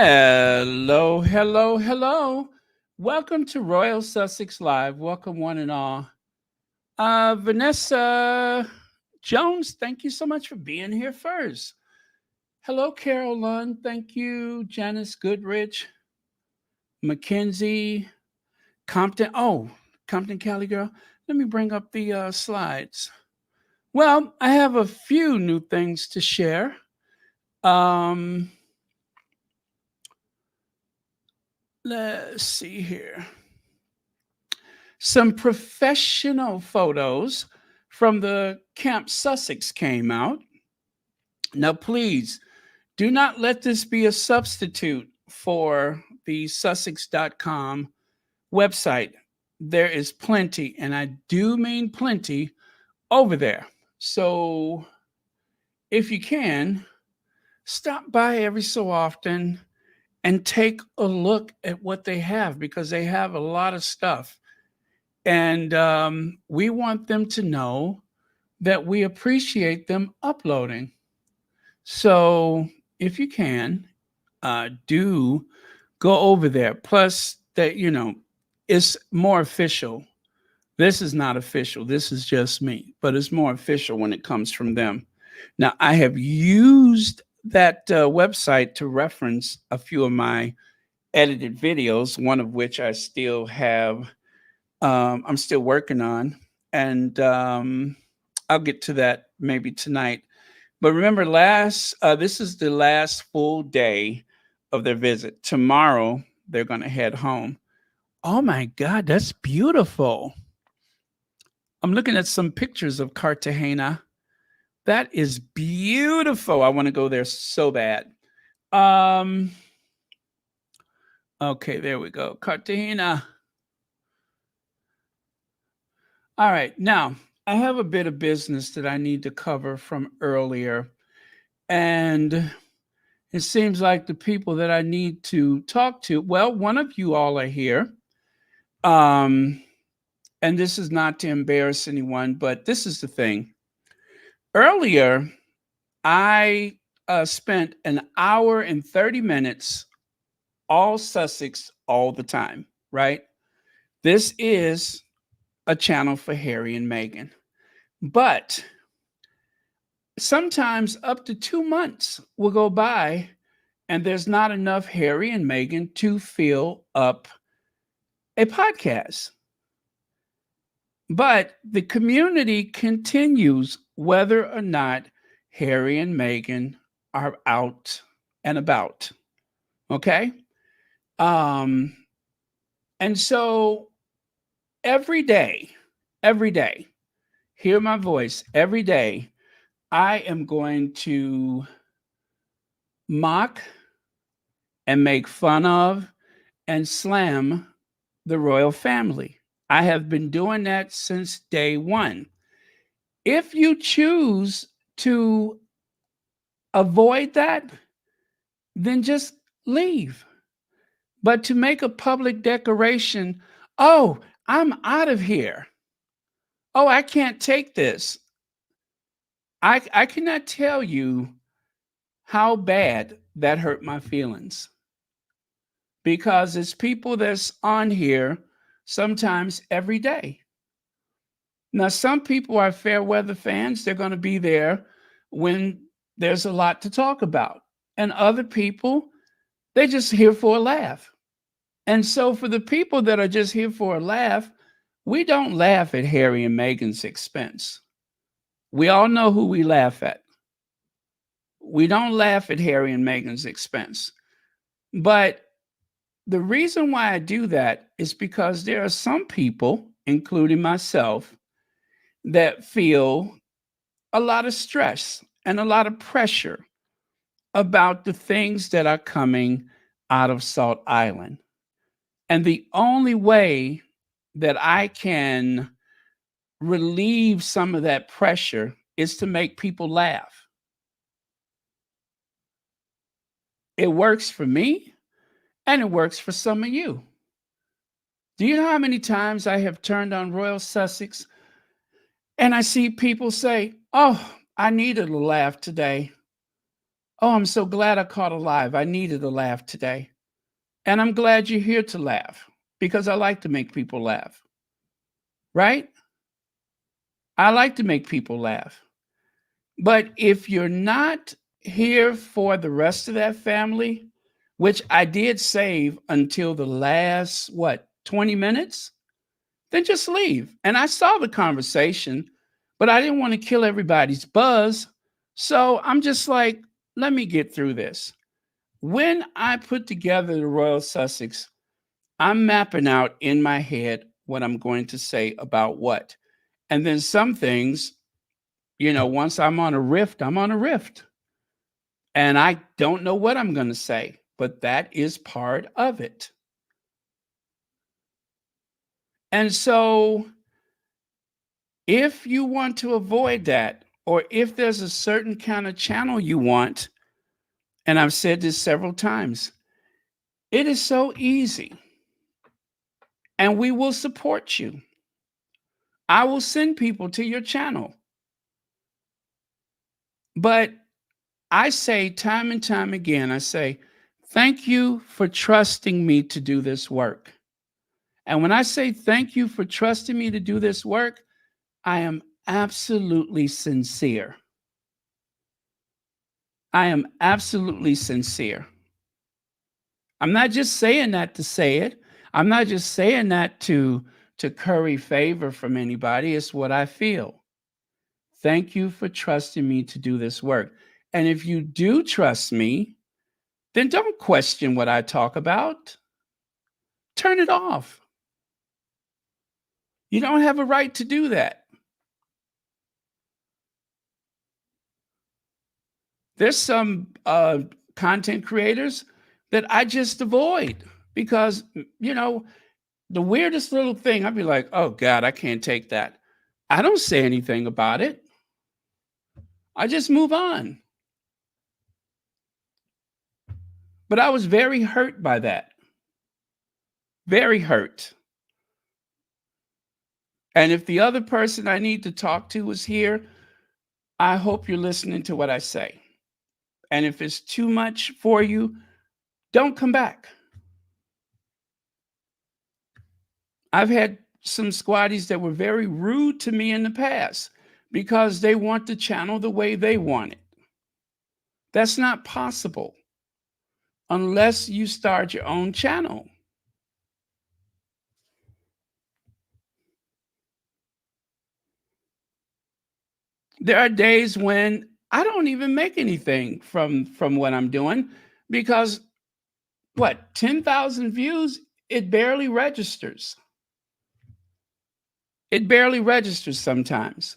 Hello, hello, hello. Welcome to Royal Sussex Live. Welcome, one and all. Vanessa Jones, thank you so much for being here first. Hello, Carol Lund. Thank you. Janice Goodrich, Mackenzie, Compton. Oh, Compton Cali girl. Let me bring up the slides. Well, I have a few new things to share. Um, let's see here. Some professional photos from the Camp Sussex came out. Now, please do not let this be a substitute for the Sussex.com website. There is plenty, and I do mean plenty, over there. So, if you can, stop by every so often and take a look at what they have because they have a lot of stuff. And we want them to know that we appreciate them uploading. So if you can, do go over there. Plus, that it's more official. This is not official. This is just me, but it's more official when it comes from them. Now, I have used that website to reference a few of my edited videos, one of which I still have I'm still working on, and I'll get to that maybe tonight. But remember, this is the last full day of their visit. Tomorrow, they're going to head home. Oh my God, that's beautiful. I'm looking at some pictures of Cartagena. That is beautiful. I want to go there so bad. Um, okay, there we go. Cartagena. All right. Now, I have a bit of business that I need to cover from earlier. And it seems like the people that I need to talk to, well, one of you all are here. And this is not to embarrass anyone, but this is the thing. Earlier, I spent an hour and 30 minutes, all Sussex, all the time, right? This is a channel for Harry and Meghan. But sometimes up to 2 months will go by and there's not enough Harry and Meghan to fill up a podcast. But the community continues whether or not Harry and Meghan are out and about. Okay? And so every day, hear my voice, every day, I am going to mock and make fun of and slam the royal family. I have been doing that since day one. If you choose to avoid that, then just leave. But to make a public declaration, oh, I'm out of here. Oh, I can't take this. I cannot tell you how bad that hurt my feelings. Because it's people that's on here sometimes every day. Now, some people are fair weather fans. They're going to be there when there's a lot to talk about. And other people, they're just here for a laugh. And so for the people that are just here for a laugh, we don't laugh at Harry and Meghan's expense. We all know who we laugh at. We don't laugh at Harry and Meghan's expense. But the reason why I do that is because there are some people, including myself, that feel a lot of stress and a lot of pressure about the things that are coming out of Salt Island. And the only way that I can relieve some of that pressure is to make people laugh. It works for me and it works for some of you. Do you know how many times I have turned on Royal Sussex and I see people say, oh, I needed a laugh today. Oh, I'm so glad I caught a live. I needed a laugh today. And I'm glad you're here to laugh because I like to make people laugh, right? I like to make people laugh. But if you're not here for the rest of that family, which I did save until the last, what, 20 minutes, then just leave. And I saw the conversation, but I didn't want to kill everybody's buzz. So I'm just like, let me get through this. When I put together the Royal Sussex, I'm mapping out in my head what I'm going to say about what. And then some things, once I'm on a rift, I'm on a rift. And I don't know what I'm going to say, but that is part of it. And so if you want to avoid that, or if there's a certain kind of channel you want, and I've said this several times, it is so easy. And we will support you. I will send people to your channel. But I say time and time again, I say, thank you for trusting me to do this work. And when I say thank you for trusting me to do this work, I am absolutely sincere. I am absolutely sincere. I'm not just saying that to say it. I'm not just saying that to curry favor from anybody. It's what I feel. Thank you for trusting me to do this work. And if you do trust me, then don't question what I talk about. Turn it off. You don't have a right to do that. There's some content creators that I just avoid because, the weirdest little thing, I'd be like, oh God, I can't take that. I don't say anything about it. I just move on. But I was very hurt by that. Very hurt. And if the other person I need to talk to is here, I hope you're listening to what I say. And if it's too much for you, don't come back. I've had some squatties that were very rude to me in the past because they want the channel the way they want it. That's not possible unless you start your own channel. There are days when I don't even make anything from what I'm doing because 10,000 views, it barely registers. It barely registers sometimes.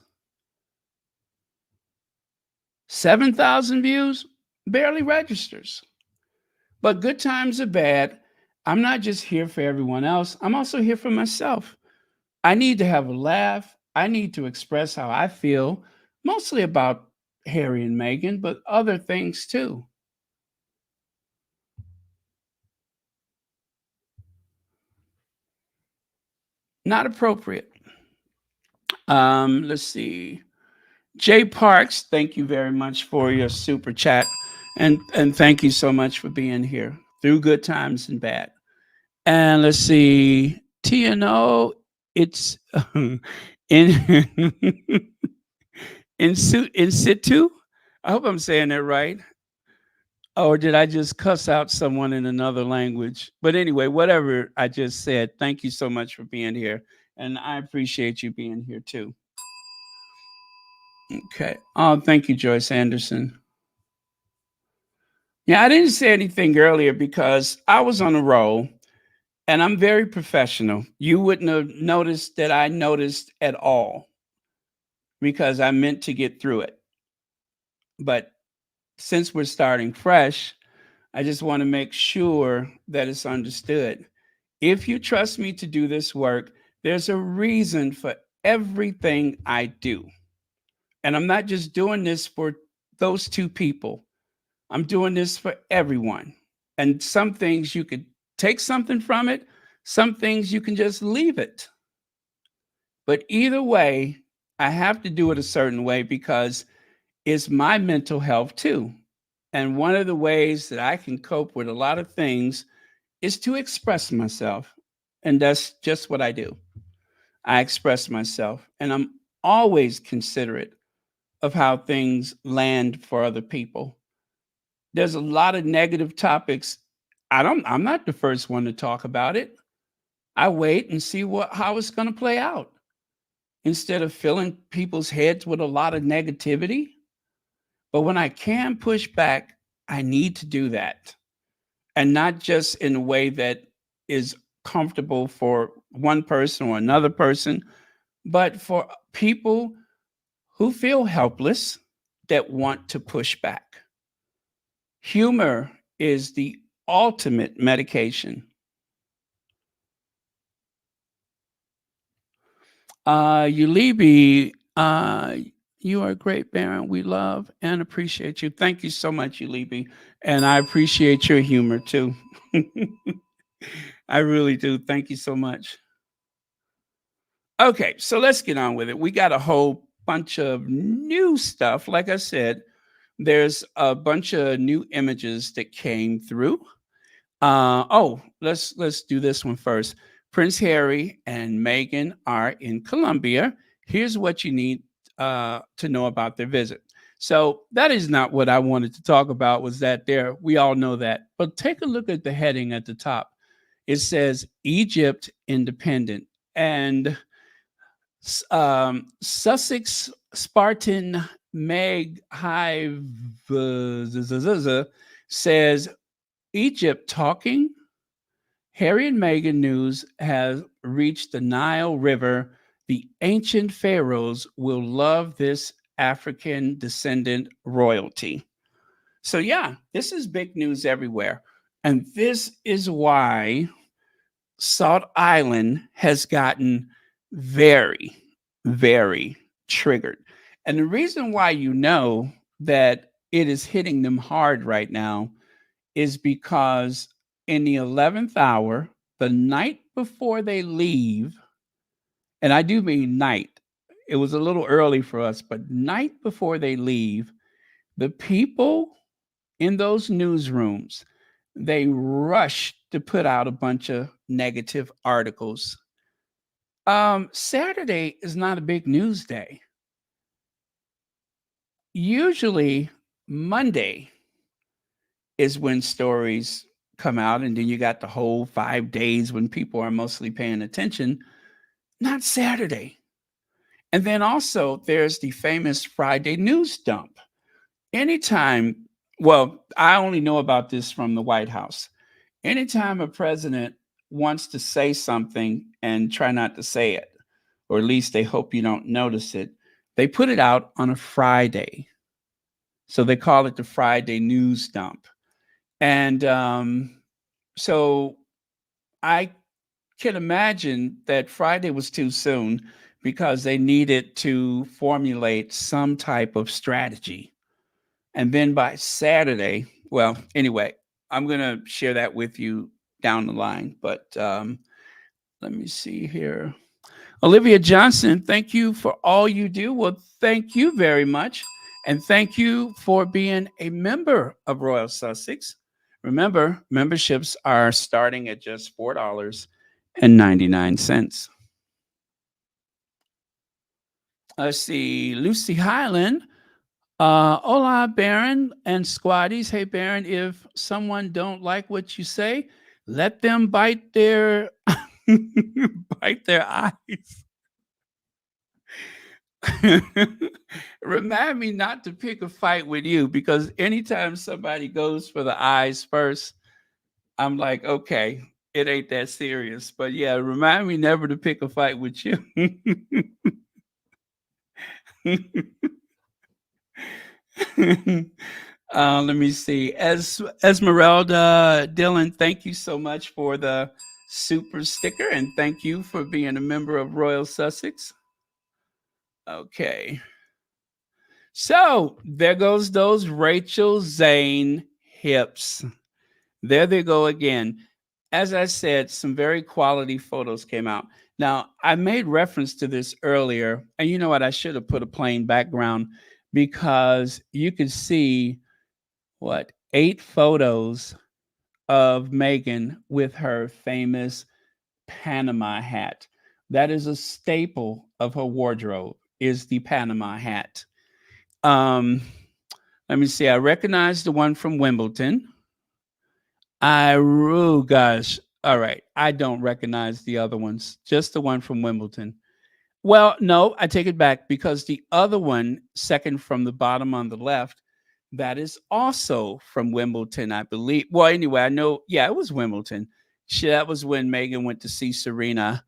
7,000 views barely registers. But good times are bad. I'm not just here for everyone else. I'm also here for myself. I need to have a laugh. I need to express how I feel, mostly about Harry and Meghan, but other things too. Not appropriate. Let's see. Jay Parks, thank you very much for your super chat. And thank you so much for being here through good times and bad. And let's see. TNO, it's in in situ. I hope I'm saying that right. Or did I just cuss out someone in another language? But anyway, whatever I just said, thank you so much for being here. And I appreciate you being here too. Okay. Oh, thank you, Joyce Anderson. Yeah, I didn't say anything earlier because I was on a roll and I'm very professional. You wouldn't have noticed that I noticed at all because I meant to get through it. But since we're starting fresh, I just want to make sure that it's understood. If you trust me to do this work, there's a reason for everything I do. And I'm not just doing this for those two people. I'm doing this for everyone. And some things you could take something from it, some things you can just leave it. But either way, I have to do it a certain way because it's my mental health too. And one of the ways that I can cope with a lot of things is to express myself. And that's just what I do. I express myself. And I'm always considerate of how things land for other people. There's a lot of negative topics. I'm not the first one to talk about it. I wait and see how it's going to play out instead of filling people's heads with a lot of negativity. But when I can push back, I need to do that. And not just in a way that is comfortable for one person or another person, but for people who feel helpless that want to push back. Humor is the ultimate medication. Ulibi, you are a great parent. We love and appreciate you. Thank you so much, Ulibi. And I appreciate your humor too. I really do. Thank you so much. Okay, so let's get on with it. We got a whole bunch of new stuff. Like I said, there's a bunch of new images that came through. Let's do this one first. Prince Harry and Meghan are in Colombia. Here's what you need to know about their visit. So that is not what I wanted to talk about. Was that there? We all know that. But take a look at the heading at the top. It says Egypt independent, and Sussex Spartan Meg Hive says Egypt talking. Harry and Meghan news has reached the Nile River. The ancient pharaohs will love this African descendant royalty. So, yeah, this is big news everywhere. And this is why Salt Island has gotten very, very triggered. And the reason why you know that it is hitting them hard right now is because in the 11th hour, the night before they leave, and I do mean night, it was a little early for us, but night before they leave, the people in those newsrooms, they rush to put out a bunch of negative articles. Saturday is not a big news day. Usually, Monday is when stories come out, and then you got the whole 5 days when people are mostly paying attention, not Saturday. And then also, there's the famous Friday news dump. Anytime, well, I only know about this from the White House. Anytime a president wants to say something and try not to say it, or at least they hope you don't notice it, they put it out on a Friday. So they call it the Friday news dump. And so I can imagine that Friday was too soon because they needed to formulate some type of strategy. And then by Saturday, well, anyway, I'm going to share that with you down the line. But let me see here. Olivia Johnson, thank you for all you do. Well, thank you very much. And thank you for being a member of Royal Sussex. Remember, memberships are starting at just $4.99. Let's see, Lucy Highland. Hola, Baron and Squaddies. Hey, Baron, if someone don't like what you say, let them bite their bite their eyes. Remind me not to pick a fight with you, because anytime somebody goes for the eyes first, I'm like, okay, it ain't that serious. But yeah, remind me never to pick a fight with you. Let me see. Esmeralda Dylan, thank you so much for the super sticker, and thank you for being a member of Royal Sussex. Okay. So there goes those Rachel Zane hips. There they go again. As I said, some very quality photos came out. Now, I made reference to this earlier, and you know what? I should have put a plain background because you could see what, 8 photos of Meghan with her famous Panama hat. That is a staple of her wardrobe, is the Panama hat. Um, Let me see. I recognize the one from Wimbledon. Oh gosh. All right. I don't recognize the other ones. Just the one from Wimbledon. Well, no, I take it back because the other one, second from the bottom on the left, that is also from Wimbledon, I believe. Well, anyway, I know. Yeah, it was Wimbledon. That was when Meghan went to see Serena,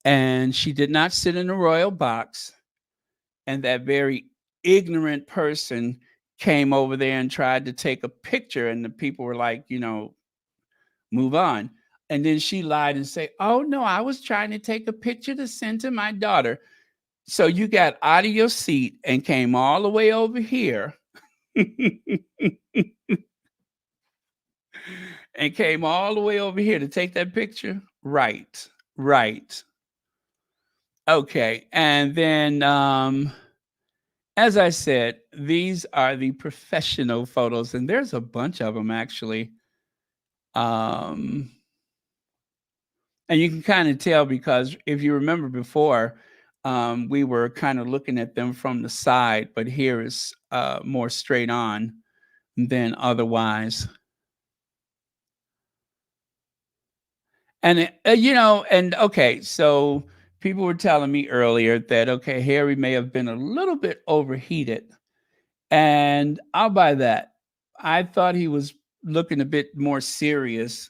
and she did not sit in the royal box. And that very ignorant person came over there and tried to take a picture, and the people were like, move on. And then she lied and say, "Oh no, I was trying to take a picture to send to my daughter." So you got out of your seat and came all the way over here and came all the way over here to take that picture? Right. Right. Okay. And then as I said, these are the professional photos, and there's a bunch of them actually. Um, and you can kind of tell because if you remember before, we were kind of looking at them from the side, but here is more straight on than otherwise. And and okay, so people were telling me earlier that okay, Harry may have been a little bit overheated, and I'll buy that. I thought he was looking a bit more serious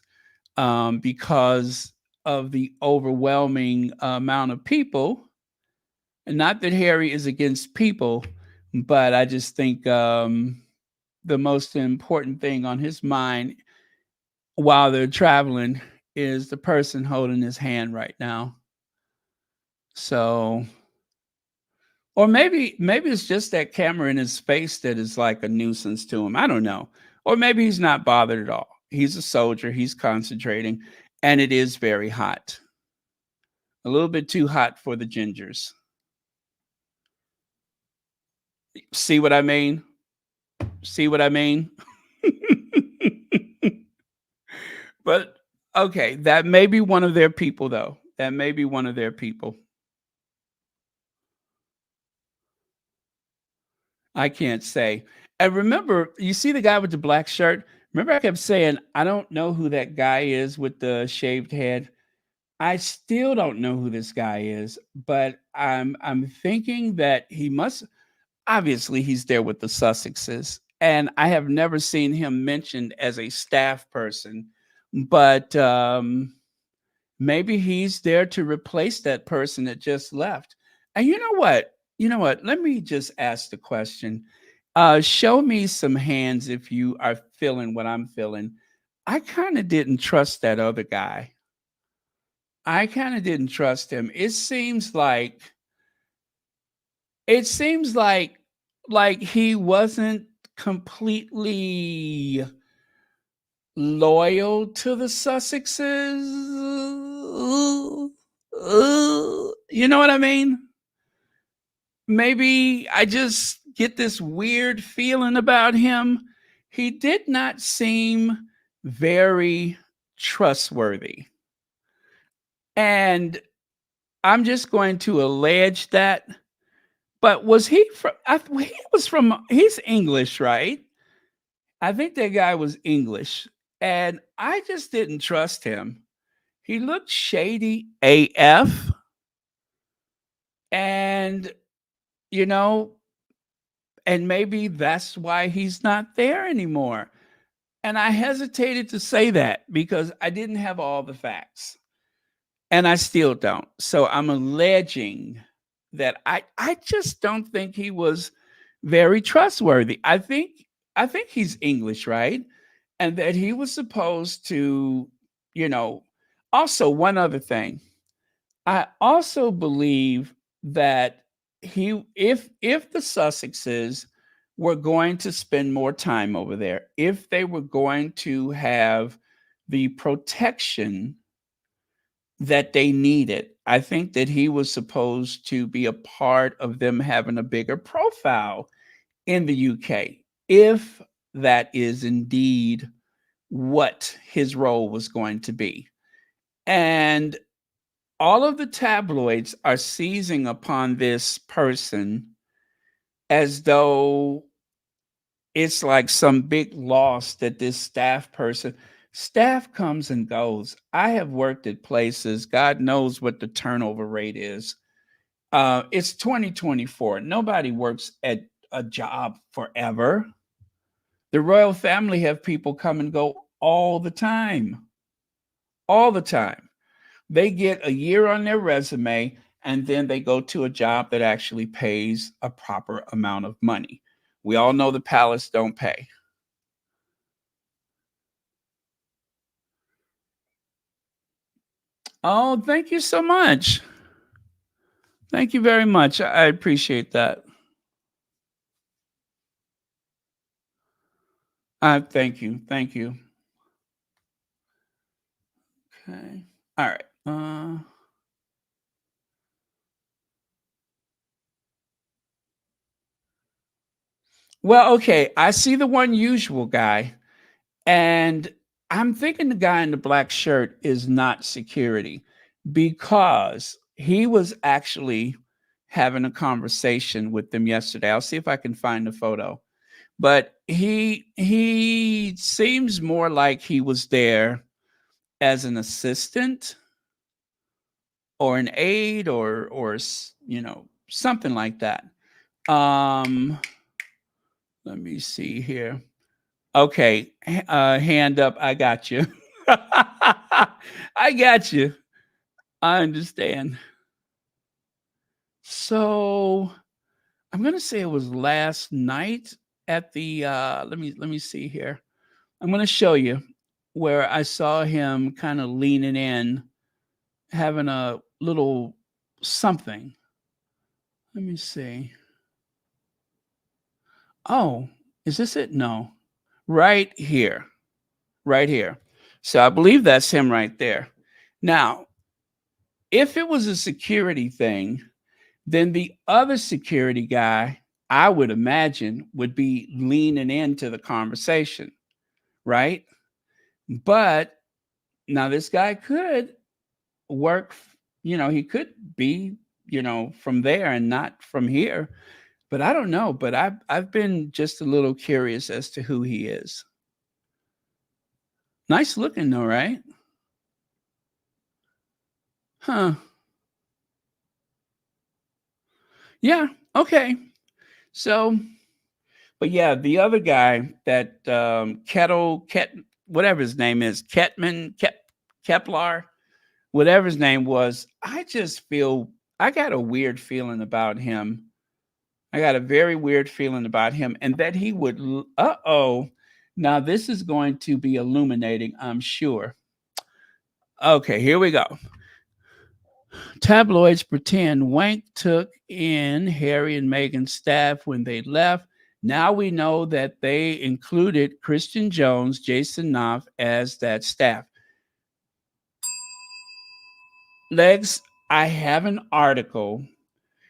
because of the overwhelming amount of people. And not that Harry is against people, but I just think the most important thing on his mind while they're traveling is the person holding his hand right now. So, or maybe it's just that camera in his face that is like a nuisance to him. I don't know. Or maybe he's not bothered at all. He's a soldier, he's concentrating, and it is very hot. A little bit too hot for the gingers. See what I mean? See what I mean? But okay, that may be one of their people though. That may be one of their people. I can't say. And remember, you see the guy with the black shirt? Remember I kept saying, I don't know who that guy is with the shaved head. I still don't know who this guy is, but I'm thinking that he must obviously he's there with the Sussexes. And I have never seen him mentioned as a staff person, but maybe he's there to replace that person that just left. And you know what? You know what? Let me just ask the question. Show me some hands if you are feeling what I'm feeling. I kind of didn't trust that other guy. I kind of didn't trust him. It seems like he wasn't completely loyal to the Sussexes. You know what I mean? Maybe I just get this weird feeling about him. He did not seem very trustworthy. And I'm just going to allege that. But was he from? He was from. He's English, right? I think that guy was English, and I just didn't trust him. He looked shady AF, and you know, and maybe that's why he's not there anymore. And I hesitated to say that because I didn't have all the facts, and I still don't. So I'm alleging that I just don't think he was very trustworthy. I think he's English, right? And that he was supposed to, you know, also one other thing. I also believe that he if the Sussexes were going to spend more time over there, if they were going to have the protection that they needed, I think that he was supposed to be a part of them having a bigger profile in the UK. If that is indeed what his role was going to be. And all of the tabloids are seizing upon this person as though it's like some big loss that this staff comes and goes. I have worked at places, God knows what the turnover rate is. It's 2024. Nobody works at a job forever. The royal family have people come and go all the time. All the time. They get a year on their resume and then they go to a job that actually pays a proper amount of money. We all know the palace don't pay. Oh, thank you so much. Thank you very much. I appreciate that. Thank you. Thank you. Okay. All right. Well, okay. I see the one usual guy, and I'm thinking the guy in the black shirt is not security because he was actually having a conversation with them yesterday. I'll see if I can find the photo. But he seems more like he was there as an assistant or an aide or something like that. Um let me see here. Okay, hand up. I got you. I got you. I understand. So I'm gonna say it was last night at the let me see here. I'm gonna show you where I saw him kind of leaning in, having a little something. Let me see. Oh, is this it? No. Right here. Right here. So I believe that's him right there. Now, if it was a security thing, then the other security guy, I would imagine, would be leaning into the conversation, right? But now this guy could work, he could be, from there and not from here. But I don't know. But I've been just a little curious as to who he is. Nice looking though, right? Huh. Yeah. Okay. So, but yeah, the other guy that whatever his name is, Kepler, whatever his name was, I just feel I got a weird feeling about him. I got a very weird feeling about him, and that he would. Oh, now this is going to be illuminating, I'm sure. Okay, here we go. Tabloids pretend Wank took in Harry and Meghan's staff when they left. Now we know that they included Christian Jones, Jason Knopf as that staff. Legs, I have an article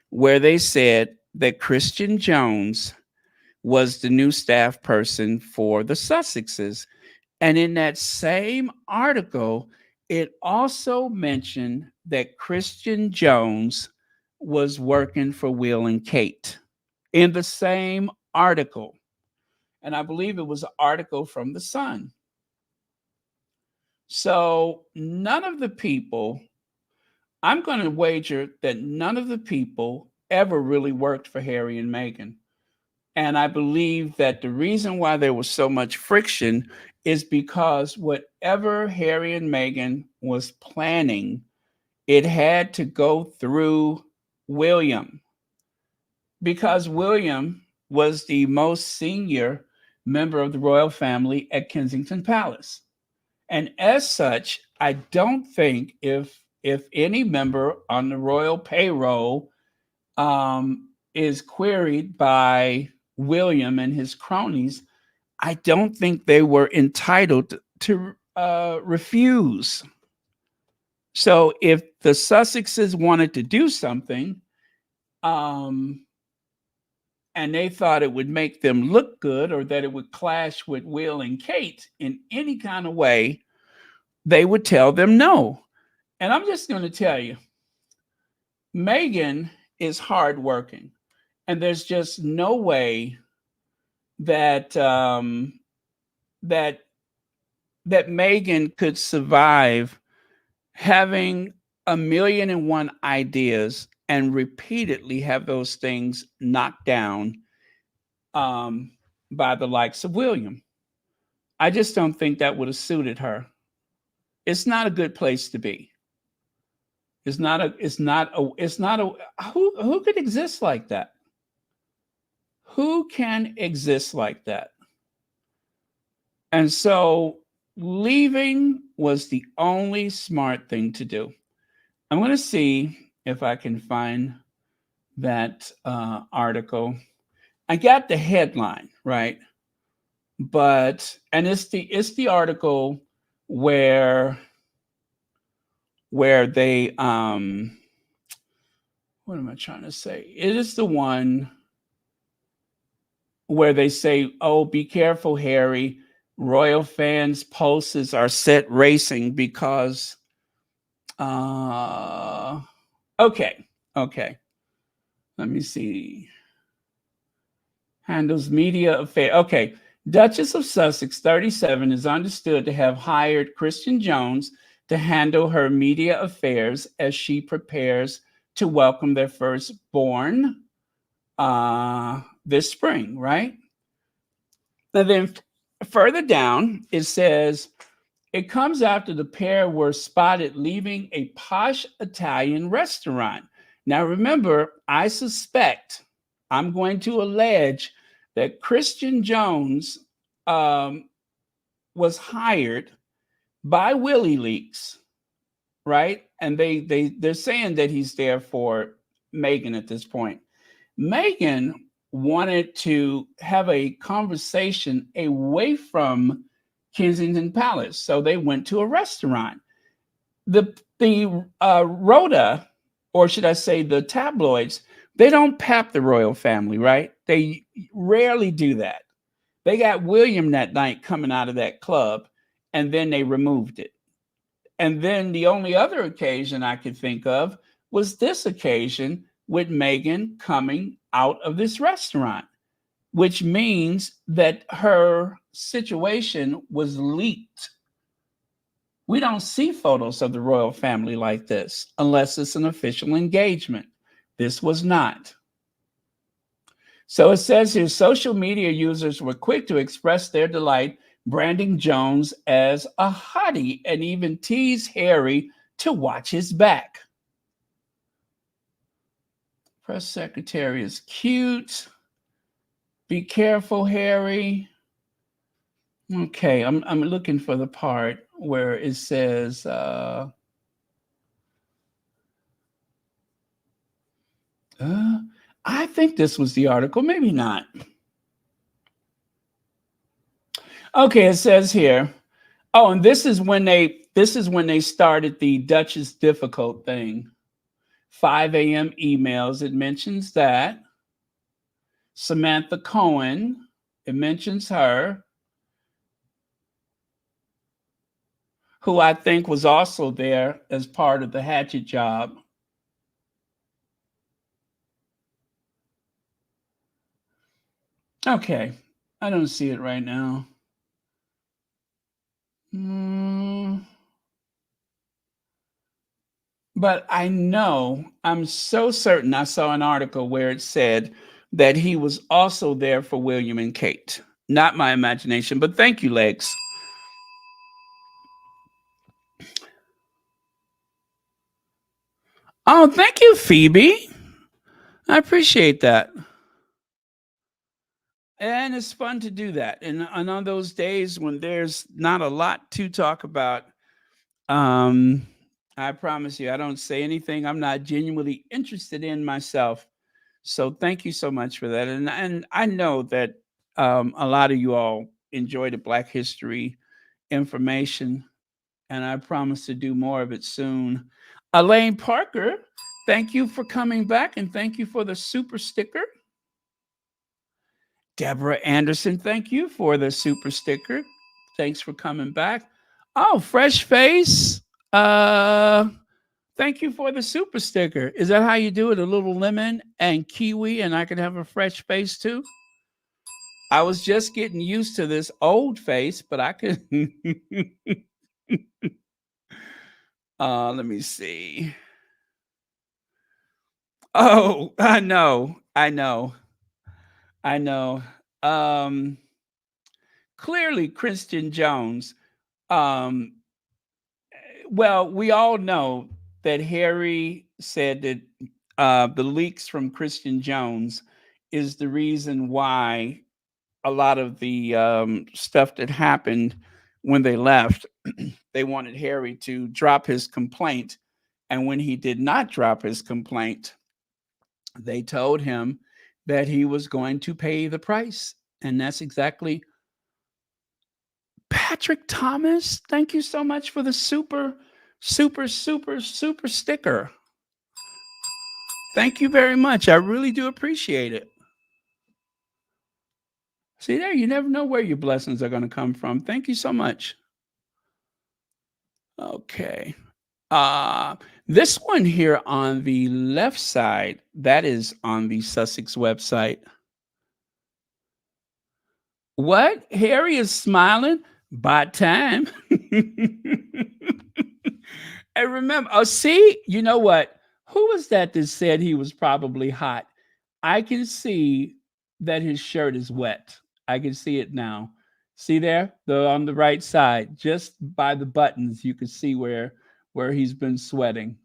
where they said that Christian Jones was the new staff person for the Sussexes. And in that same article, it also mentioned that Christian Jones was working for Will and Kate in the same article. And I believe it was an article from the Sun. So none of the people, I'm going to wager that none of the people ever really worked for Harry and Meghan. And I believe that the reason why there was so much friction is because whatever Harry and Meghan was planning, it had to go through William, because William was the most senior member of the royal family at Kensington Palace. And as such, I don't think if any member on the royal payroll is queried by William and his cronies, I don't think they were entitled to refuse. So if the Sussexes wanted to do something, um, and they thought it would make them look good or that it would clash with Will and Kate in any kind of way, they would tell them no. And I'm just going to tell you, Meghan is hardworking, and there's just no way that that that Meghan could survive having a million and one ideas and repeatedly have those things knocked down um, by the likes of William. I just don't think that would have suited her. It's not a good place to be. It's not a who could exist like that? Who can exist like that? And so leaving was the only smart thing to do. I'm going to see if I can find that article. I got the headline right, but and it's the article where they what am I trying to say? It is the one where they say, "Oh, be careful, Harry. Royal fans' pulses are set racing because." Uh, okay, okay. Let me see. Handles media affair. Okay, Duchess of Sussex, 37, is understood to have hired Christian Jones to handle her media affairs as she prepares to welcome their firstborn this spring, right? And then further down, it says, it comes after the pair were spotted leaving a posh Italian restaurant. Now, remember, I'm going to allege that Christian Jones was hired by Willie Leaks, right? And they're saying that he's there for Meghan at this point. Meghan wanted to have a conversation away from Kensington Palace, so they went to a restaurant. The Rhoda, or should I say the tabloids, they don't pap the royal family, right? They rarely do that. They got William that night coming out of that club, and then they removed it. And then the only other occasion I could think of was this occasion with Meghan coming out of this restaurant, which means that her situation was leaked. We don't see photos of the royal family like this unless it's an official engagement. This was not. So it says here, social media users were quick to express their delight, branding Jones as a hottie and even tease Harry to watch his back. Press secretary is cute. Be careful, Harry. Okay, I'm looking for the part where it says I think this was the article, maybe not. Okay, it says here. Oh, and this is when they started the Duchess difficult thing. 5 a.m. emails. It mentions that. Samantha Cohen. It mentions her, who I think was also there as part of the hatchet job. Okay, I don't see it right now. But I know, I'm so certain I saw an article where it said that he was also there for William and Kate. Not my imagination, but thank you, Legs. Oh, thank you, Phoebe. I appreciate that. And it's fun to do that. And on those days when there's not a lot to talk about, I promise you, I don't say anything I'm not genuinely interested in myself. So thank you so much for that. And I know that a lot of you all enjoy the Black History information, and I promise to do more of it soon. Elaine Parker, thank you for coming back, and thank you for the super sticker. Deborah Anderson, thank you for the super sticker. Thanks for coming back. Oh, Fresh Face. Uh, Thank you for the super sticker. Is that how you do it? A little lemon and kiwi, and I can have a fresh face too? I was just getting used to this old face, but I could. Let me see. Oh, I know. I know. I know. Um, Clearly, Christian Jones. Um, well, we all know that Harry said that the leaks from Christian Jones is the reason why a lot of the stuff that happened when they left. They wanted Harry to drop his complaint. And when he did not drop his complaint, they told him that he was going to pay the price. And that's exactly Patrick Thomas. Thank you so much for the super sticker. Thank you very much. I really do appreciate it. See there, you never know where your blessings are going to come from. Thank you so much. Okay. Uh this one here on the left side, that is on the Sussex website. What? Harry is smiling? By time. And remember, oh, see, you know what? Who was that said he was probably hot? I can see that his shirt is wet. I can see it now. See there, the on the right side, just by the buttons, you can see where he's been sweating.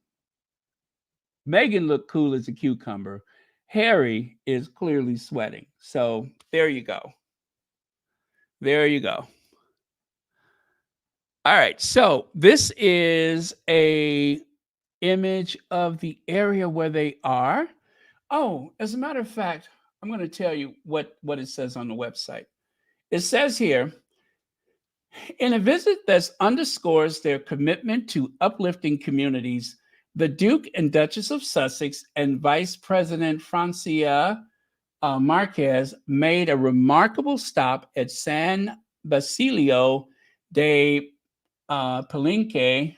Meghan looked cool as a cucumber. Harry is clearly sweating. So there you go. There you go. All right. So this is a image of the area where they are. Oh, as a matter of fact, I'm going to tell you what it says on the website. It says here, in a visit that underscores their commitment to uplifting communities, the Duke and Duchess of Sussex and Vice President Francia Marquez made a remarkable stop at San Basilio de Palenque,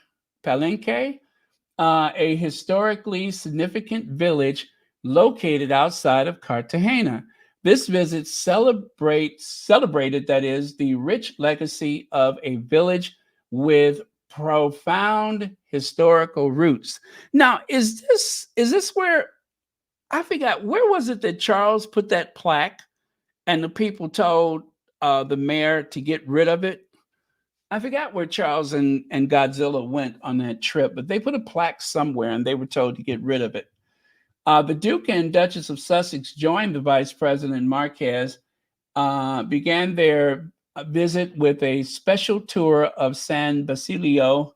a historically significant village located outside of Cartagena. This visit celebrated, that is, the rich legacy of a village with profound historical roots. Now, is this where I forgot where was it that Charles put that plaque and the people told the mayor to get rid of it? I forgot where Charles and Godzilla went on that trip, but they put a plaque somewhere and they were told to get rid of it. The Duke and Duchess of Sussex joined the Vice President Marquez, began their visit with a special tour of San Basilio.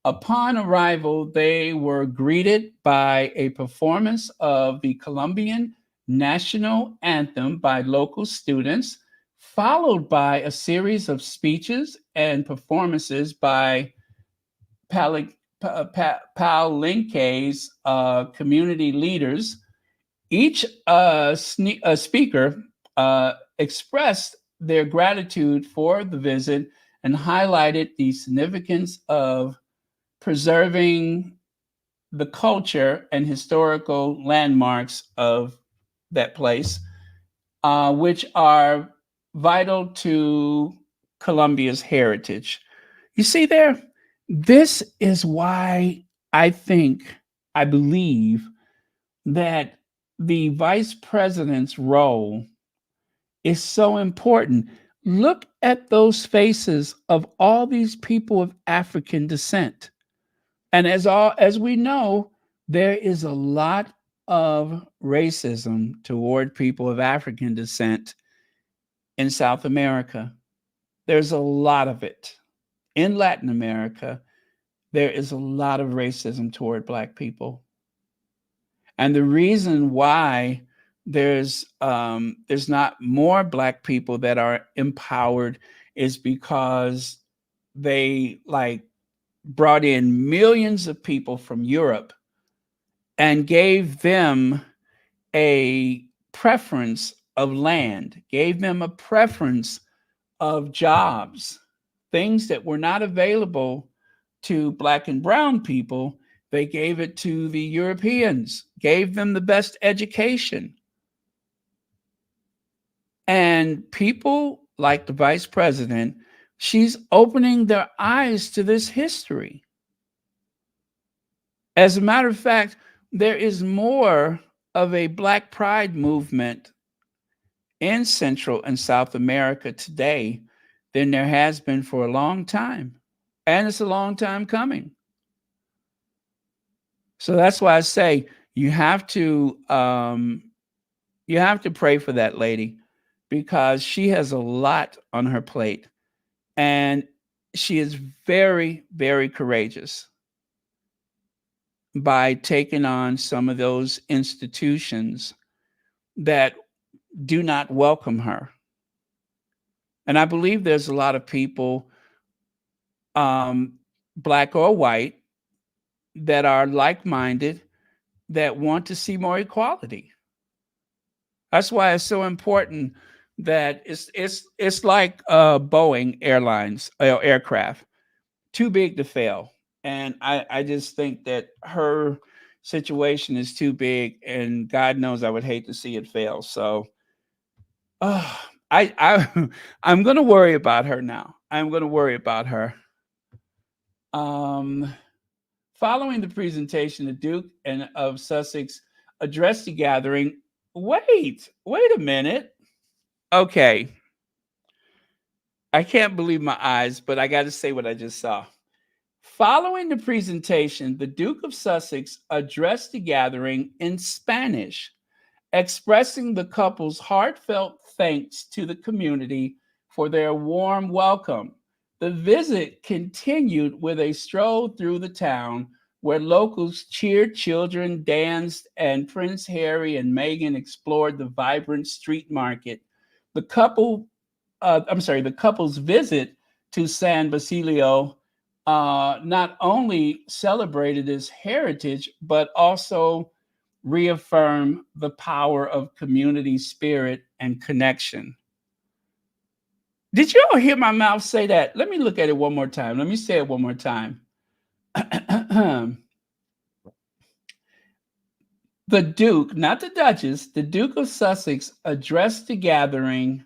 Upon arrival, they were greeted by a performance of the Colombian national anthem by local students, followed by a series of speeches and performances by Palenque's community leaders. Each speaker expressed their gratitude for the visit and highlighted the significance of preserving the culture and historical landmarks of that place, which are vital to Colombia's heritage. You see there? This is why I believe that the vice president's role is so important. Look at those faces of all these people of African descent. And as we know, there is a lot of racism toward people of African descent in South America. There's a lot of it. In Latin America, there is a lot of racism toward Black people. And the reason why there's not more Black people that are empowered is because they like brought in millions of people from Europe and gave them a preference of land, gave them a preference of jobs, things that were not available to black and brown people. They gave it to the Europeans, gave them the best education. And people like the vice president, she's opening their eyes to this history. As a matter of fact, there is more of a Black Pride movement in Central and South America today than there has been for a long time. And it's a long time coming. So that's why I say you have to pray for that lady because she has a lot on her plate and she is very, very courageous by taking on some of those institutions that do not welcome her. And I believe there's a lot of people, um, black or white, that are like minded that want to see more equality. That's why it's so important that it's like Boeing airlines aircraft, too big to fail. And I just think that her situation is too big, and God knows I would hate to see it fail. So uh, I I'm gonna worry about her now. I'm gonna worry about her. Um, Following the presentation, the Duke and of Sussex addressed the gathering. Wait a minute. Okay, I can't believe my eyes, but I got to say what I just saw. Following the presentation, the Duke of Sussex addressed the gathering in Spanish, expressing the couple's heartfelt thanks to the community for their warm welcome. The visit continued with a stroll through the town where locals cheered, children danced, and Prince Harry and Meghan explored the vibrant street market. The couple, the couple's visit to San Basilio not only celebrated its heritage, but also reaffirm the power of community spirit and connection. Did you all hear my mouth say that? Let me look at it one more time. Let me say it one more time. The Duke, not the Duchess, the Duke of Sussex addressed the gathering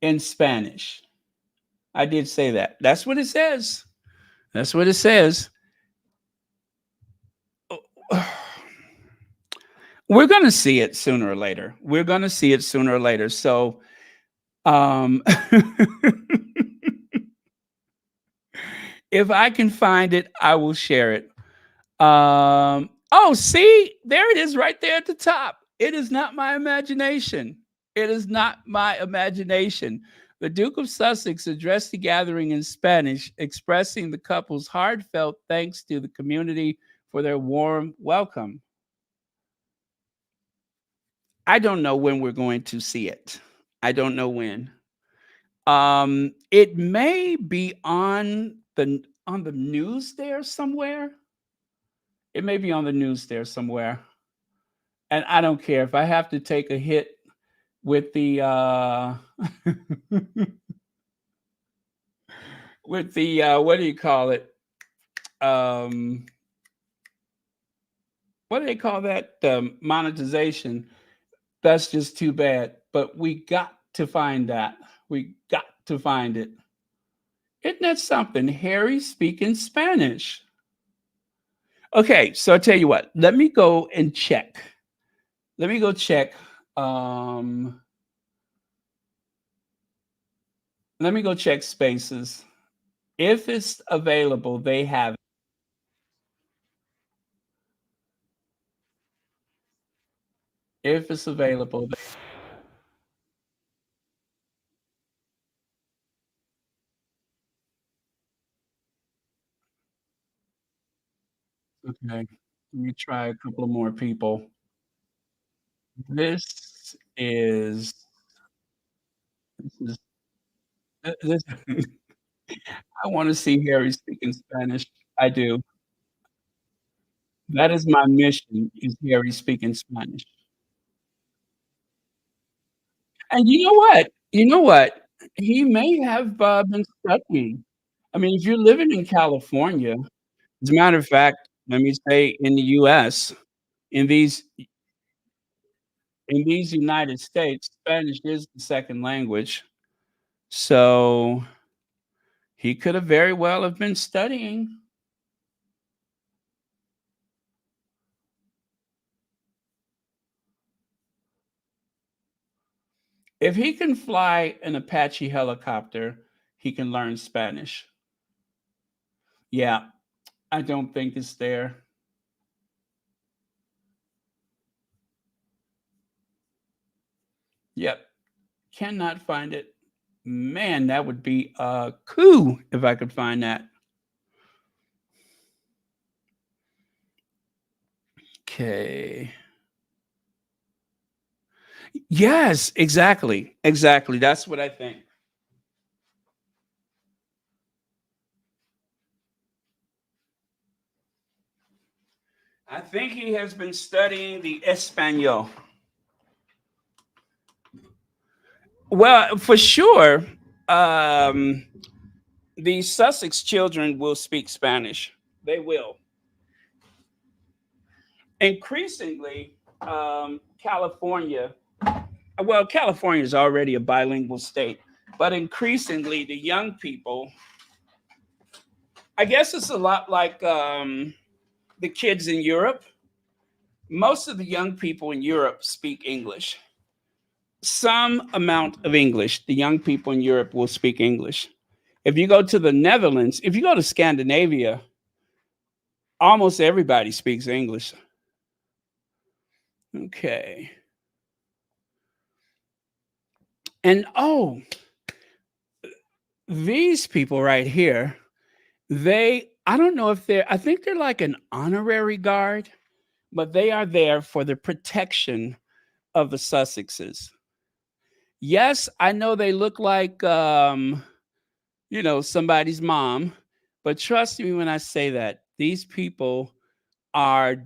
in Spanish. I did say that. That's what it says. That's what it says. We're going to see it sooner or later. We're going to see it sooner or later. So, um, if I can find it, I will share it. Oh, see, there it is right there at the top. It is not my imagination. It is not my imagination. The Duke of Sussex addressed the gathering in Spanish, expressing the couple's heartfelt thanks to the community for their warm welcome. I don't know when we're going to see it. I don't know when. It may be on the news there somewhere. It may be on the news there somewhere. And I don't care if I have to take a hit with the with the what do you call it? Um what do they call that? Monetization. That's just too bad. But we got to find that. We got to find it. Isn't that something? Harry speaking Spanish. Okay, so I tell you what, let me go and check. Let me go check. Um, Let me go check Spaces. If it's available, they have it. If it's available, okay. Let me try a couple of more people. This is this is this I wanna see Harry speaking Spanish. I do. That is my mission, is Harry speaking Spanish. And you know what? You know what? He may have, been studying. I mean, if you're living in California, as a matter of fact, let me say in the US, in these in these United States, Spanish is the second language. So, he could have very well have been studying. If he can fly an Apache helicopter, he can learn Spanish. Yeah, I don't think it's there. Yep, cannot find it. Man, that would be a coup if I could find that. Okay. Yes, exactly. Exactly. That's what I think. I think he has been studying the Espanol. Well, for sure, um, the Sussex children will speak Spanish. They will. Increasingly, California, well, California is already a bilingual state, but increasingly, the young people, I guess it's a lot like the kids in Europe. Most of the young people in Europe speak English. Some amount of English. The young people in Europe will speak English. If you go to the Netherlands, if you go to Scandinavia, almost everybody speaks English. Okay. And oh, these people right here, I don't know if I think they're like an honorary guard, but they are there for the protection of the Sussexes. Yes, I know they look like somebody's mom. But trust me when I say that these people are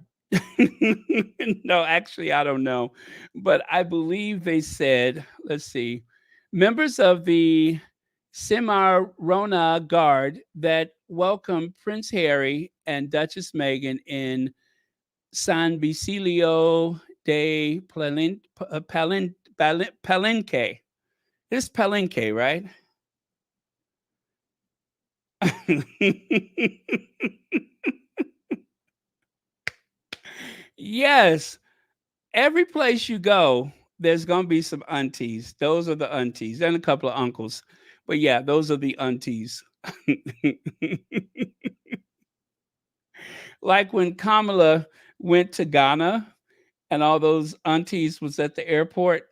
no, actually, I don't know. But I believe they said, let's see, members of the Cimarrona Guard that welcomed Prince Harry and Duchess Meghan in San Basilio de Palenque. It's Palenque, right? Yes. Every place you go, there's gonna be some aunties. Those are the aunties and a couple of uncles. But yeah, those are the aunties. Like when Kamala went to Ghana and all those aunties was at the airport,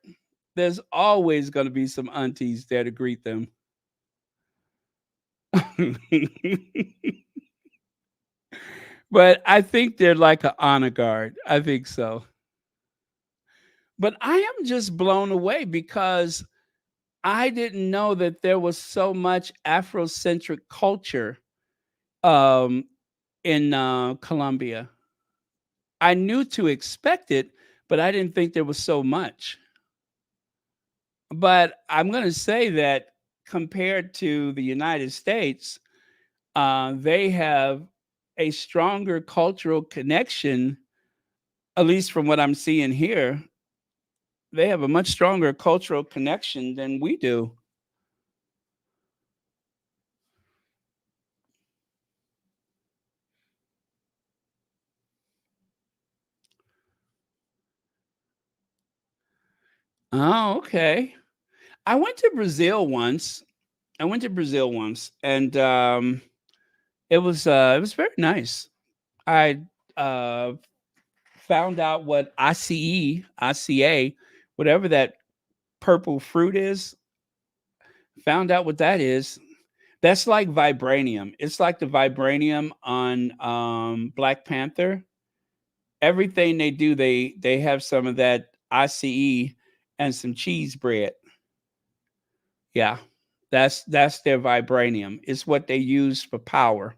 there's always gonna be some aunties there to greet them. But I think they're like an honor guard. I think so. But I am just blown away because I didn't know that there was so much Afrocentric culture um, in Colombia. I knew to expect it, but I didn't think there was so much. But I'm going to say that compared to the United States, they have a stronger cultural connection, at least from what I'm seeing here. They have a much stronger cultural connection than we do. Oh, okay. I went to Brazil once. I went to Brazil once, and it was very nice. I uh, found out what ICA, whatever that purple fruit is. Found out what that is. That's like vibranium. It's like the vibranium on Black Panther. Everything they do, they have some of that ICE and some cheese bread. Yeah, that's their vibranium. It's what they use for power.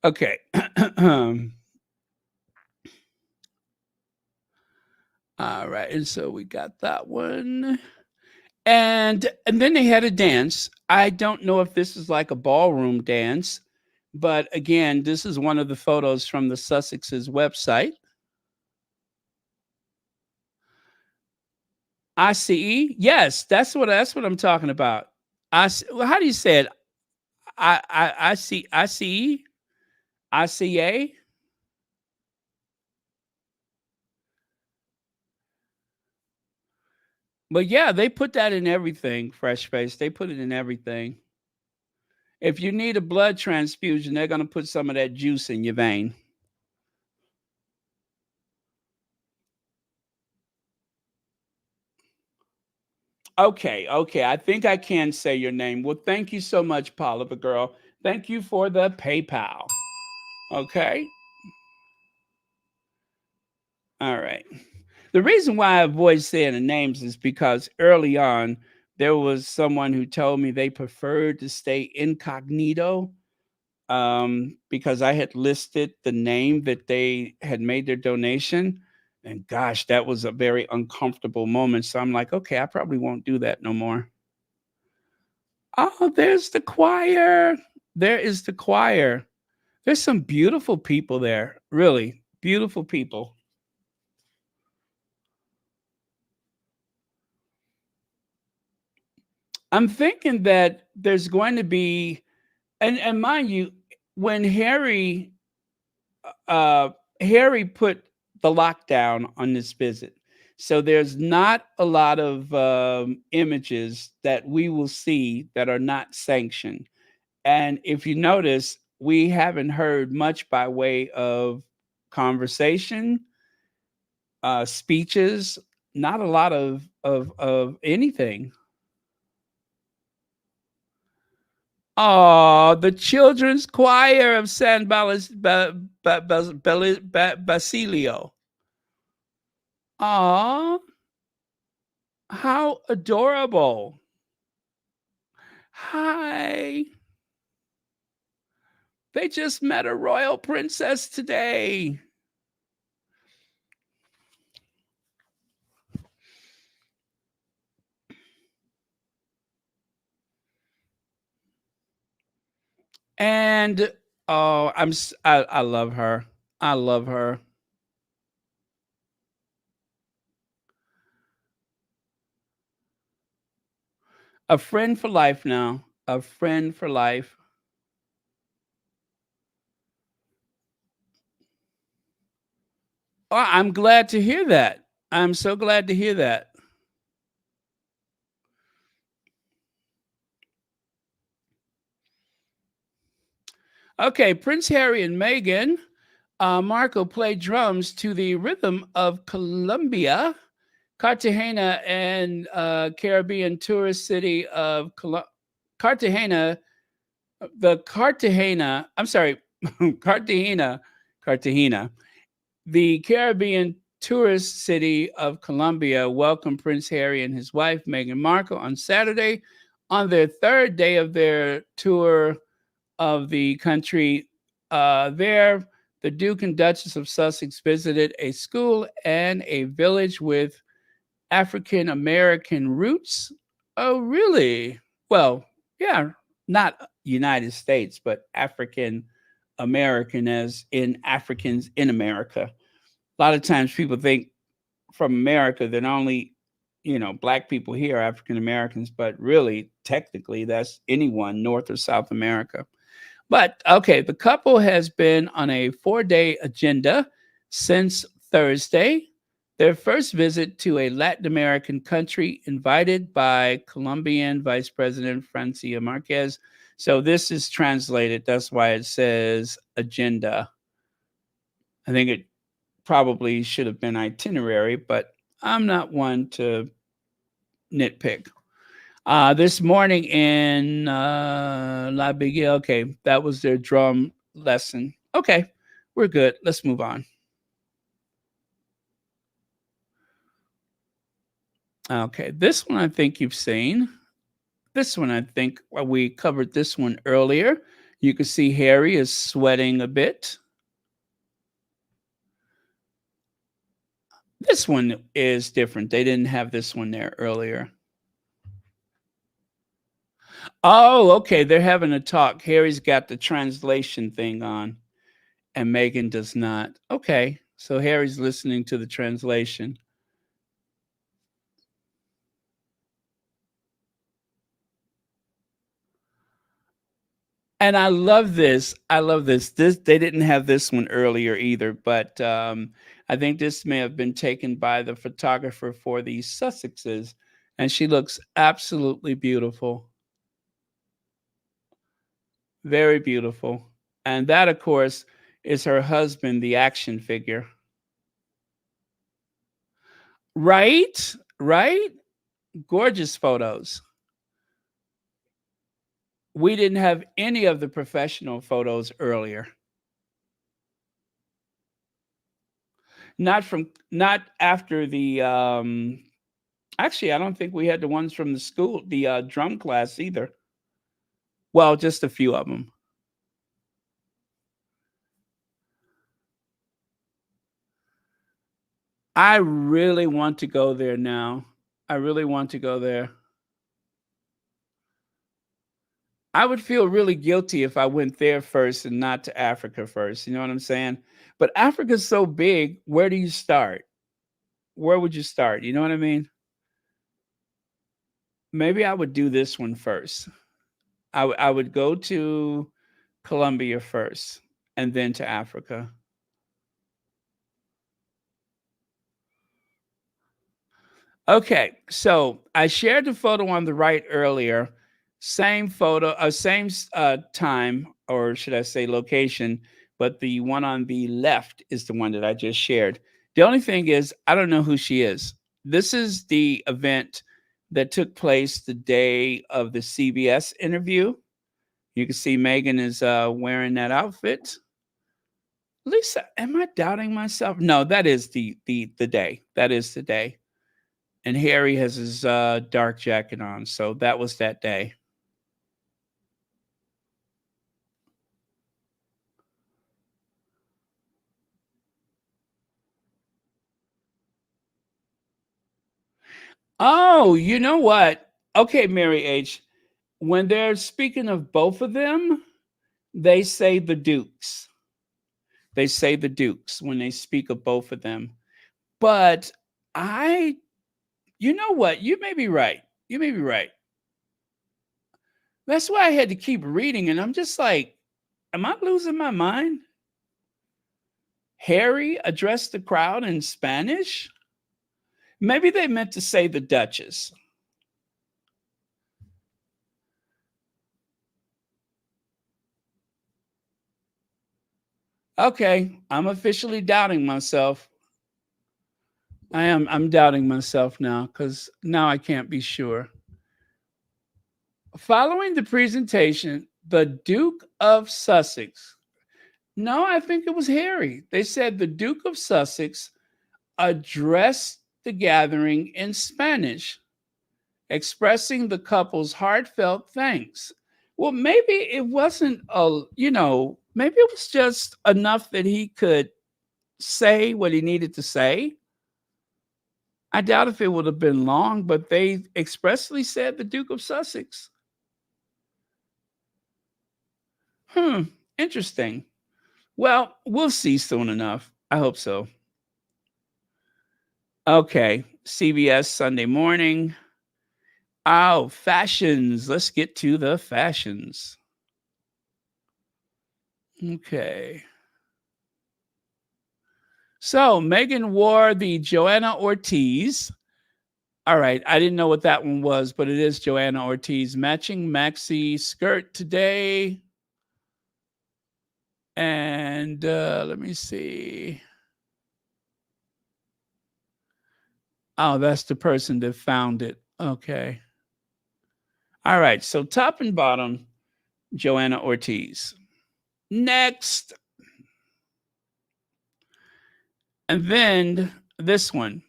Okay. All right. And so we got that one. And then they had a dance. I don't know if this is like a ballroom dance, but again, this is one of the photos from the Sussex's website. ICE? Yes, that's what I'm talking about. Well, how do you say it? I see ICE? ICA? But yeah, they put that in everything, Fresh Face. They put it in everything. If you need a blood transfusion, they're going to put some of that juice in your vein. Okay, okay. I think I can say your name. Well, thank you so much, Paula, girl. Thank you for the PayPal. Okay. All right. The reason why I avoid saying the names is because early on, there was someone who told me they preferred to stay incognito because I had listed the name that they had made their donation. And gosh, that was a very uncomfortable moment. So I'm like, okay, I probably won't do that no more. Oh, there's the choir. There is the choir. There's some beautiful people there, really beautiful people. I'm thinking that there's going to be, and mind you, when uh, Harry put the lockdown on this visit, so there's not a lot of images that we will see that are not sanctioned. And if you notice, we haven't heard much by way of conversation, speeches, not a lot of anything. Oh, the children's choir of Basilio. Aw, how adorable. Hi. They just met a royal princess today. And oh, I love her. I love her. A friend for life now. A friend for life. Oh, I'm glad to hear that. I'm so glad to hear that. Okay, Prince Harry and Meghan. Marco played drums to the rhythm of Colombia, Cartagena, and Caribbean tourist city of Cartagena. The Cartagena, I'm sorry, Cartagena, Cartagena. The Caribbean tourist city of Colombia welcomed Prince Harry and his wife, Meghan Markle, on Saturday on their third day of their tour of the country. There, the Duke and Duchess of Sussex visited a school and a village with African American roots. Oh, really? Well, yeah, not United States, but African American, as in Africans in America. A lot of times people think from America that only, black people here are African Americans, but really, technically, that's anyone North or South America. But okay, the couple has been on a 4-day agenda since Thursday. Their first visit to a Latin American country, invited by Colombian Vice President Francia Marquez. So this is translated. That's why it says agenda. I think it probably should have been itinerary, but I'm not one to nitpick. This morning in La Biggie, okay, that was their drum lesson. Okay, we're good. Let's move on. Okay, this one I think you've seen. This one I think we covered this one earlier. You can see Harry is sweating a bit. This one is different. They didn't have this one there earlier. Oh, okay. They're having a talk. Harry's got the translation thing on, and Meghan does not. Okay. So Harry's listening to the translation. And I love this. I love this. This they didn't have this one earlier either, but I think this may have been taken by the photographer for the Sussexes, and she looks absolutely beautiful, very beautiful. And that, of course, is her husband, the action figure. Right, right. Gorgeous photos. We didn't have any of the professional photos earlier. Not after the actually, I don't think we had the ones from the school, the drum class either. Well, just a few of them. I really want to go there now. I really want to go there. I would feel really guilty if I went there first and not to Africa first. You know what I'm saying? But Africa's so big. Where do you start? Where would you start? You know what I mean? Maybe I would do this one first. I would go to Colombia first and then to Africa. Okay, so I shared the photo on the right earlier. Same photo, same time, or should I say location, but the one on the left is the one that I just shared. The only thing is, I don't know who she is. This is the event that took place the day of the CBS interview. You can see Meghan is wearing that outfit. Lisa, am I doubting myself? No, that is the day. That is the day. And Harry has his dark jacket on, so that was that day. Oh, you know what? Okay, Mary H. When they're speaking of both of them, they say the Dukes. They say the Dukes when they speak of both of them. But I, you know what? You may be right. You may be right. That's why I had to keep reading, and I'm just like, am I losing my mind? Harry addressed the crowd in Spanish? Maybe they meant to say the Duchess. Okay, I'm officially doubting myself. I'm doubting myself now because now I can't be sure. Following the presentation, the Duke of Sussex. No, I think it was Harry. They said the Duke of Sussex addressed the gathering in Spanish, expressing the couple's heartfelt thanks. Well, maybe it wasn't maybe it was just enough that he could say what he needed to say. I doubt if it would have been long, but they expressly said the Duke of Sussex. Hmm, interesting. Well, we'll see soon enough. I hope so. Okay, CBS Sunday morning. Oh, fashions. Let's get to the fashions. Okay. So Megan wore the Joanna Ortiz. All right, I didn't know what that one was, but it is Joanna Ortiz matching maxi skirt today. And let me see. Oh, that's the person that found it. Okay. All right. So top and bottom, Joanna Ortiz. Next. And then this one,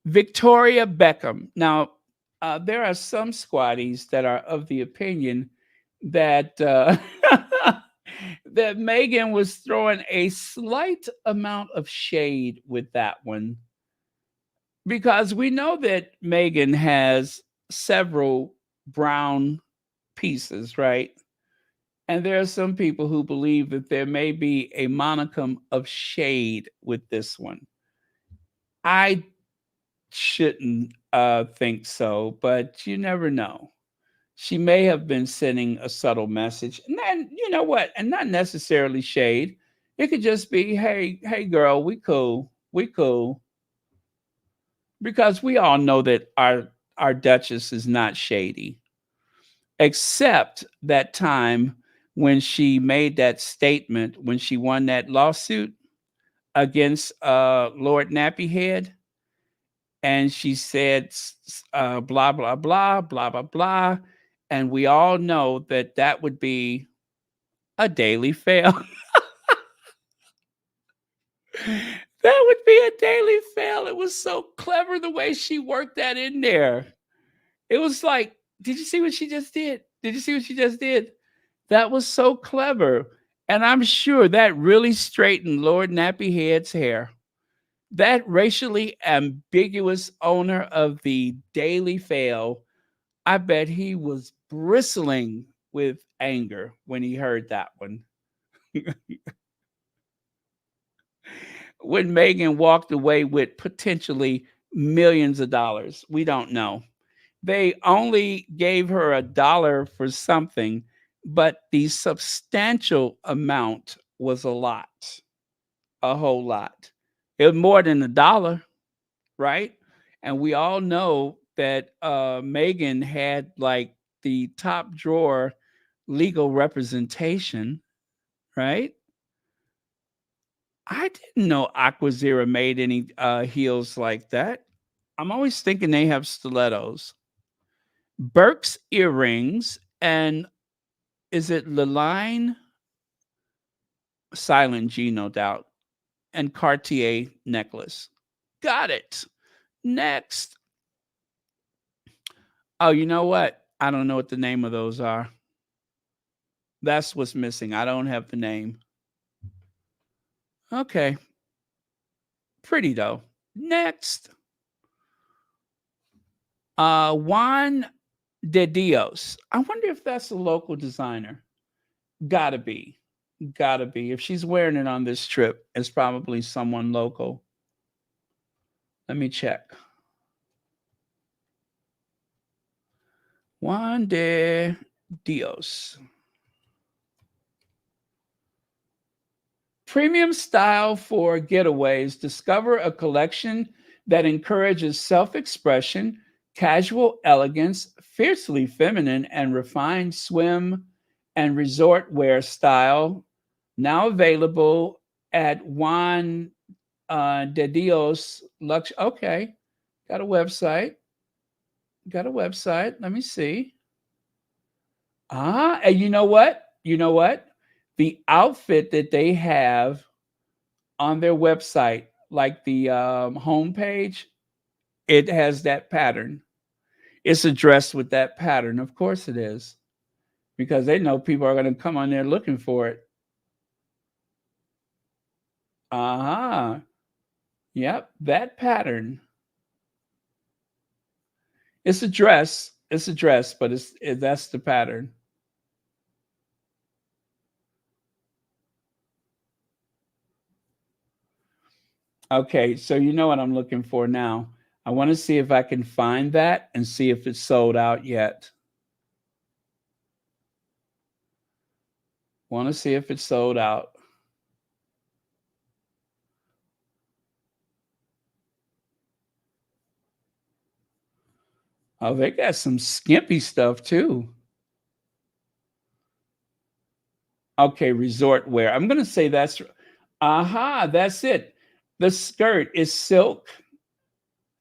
Victoria Beckham. Now, there are some squatties that are of the opinion that that Megan was throwing a slight amount of shade with that one because we know that Megan has several brown pieces, right? And there are some people who believe that there may be a monicum of shade with this one. I shouldn't think so, but you never know. She may have been sending a subtle message. And then, you know what? And not necessarily shade. It could just be, hey, girl, we cool. We cool. Because we all know that our Duchess is not shady, except that time when she made that statement when she won that lawsuit against Lord Nappyhead, and she said blah blah blah blah blah blah, and we all know that that would be a daily fail. That would be a daily fail. It was so clever the way she worked that in there. It was like, did you see what she just did? Did you see what she just did? That was so clever. And I'm sure that really straightened Lord Nappyhead's hair. That racially ambiguous owner of the Daily Fail, I bet he was bristling with anger when he heard that one. When Megan walked away with potentially millions of dollars, we don't know. They only gave her $1 for something, but the substantial amount was a lot, a whole lot. It was more than $1, right? And we all know that Megan had like the top drawer legal representation, right? I didn't know Aquazera made any heels like that. I'm always thinking they have stilettos. Burke's earrings, and is it Leline? Silent G, no doubt. And Cartier necklace. Got it. Next. Oh, you know what? I don't know what the name of those are. That's what's missing. I don't have the name. Okay. Pretty though. Next. Juan de Dios. I wonder if that's a local designer. Gotta be. Gotta be. If she's wearing it on this trip, it's probably someone local. Let me check. Juan de Dios. Premium style for getaways. Discover a collection that encourages self expression, casual elegance, fiercely feminine, and refined swim and resort wear style. Now available at Juan de Dios Lux. Okay, got a website. Got a website. Let me see. And you know what? You know what? The outfit that they have on their website, like the homepage, it has that pattern. It's addressed with that pattern. Of course it is, because they know people are going to come on there looking for it. Uh-huh. Yep, that pattern. It's a dress. It's a dress, but that's the pattern. Okay, so you know what I'm looking for now. I want to see if I can find that and see if it's sold out yet. Want to see if it's sold out. Oh, they got some skimpy stuff too. Okay, resort wear. I'm going to say that's aha, that's it. The skirt is silk.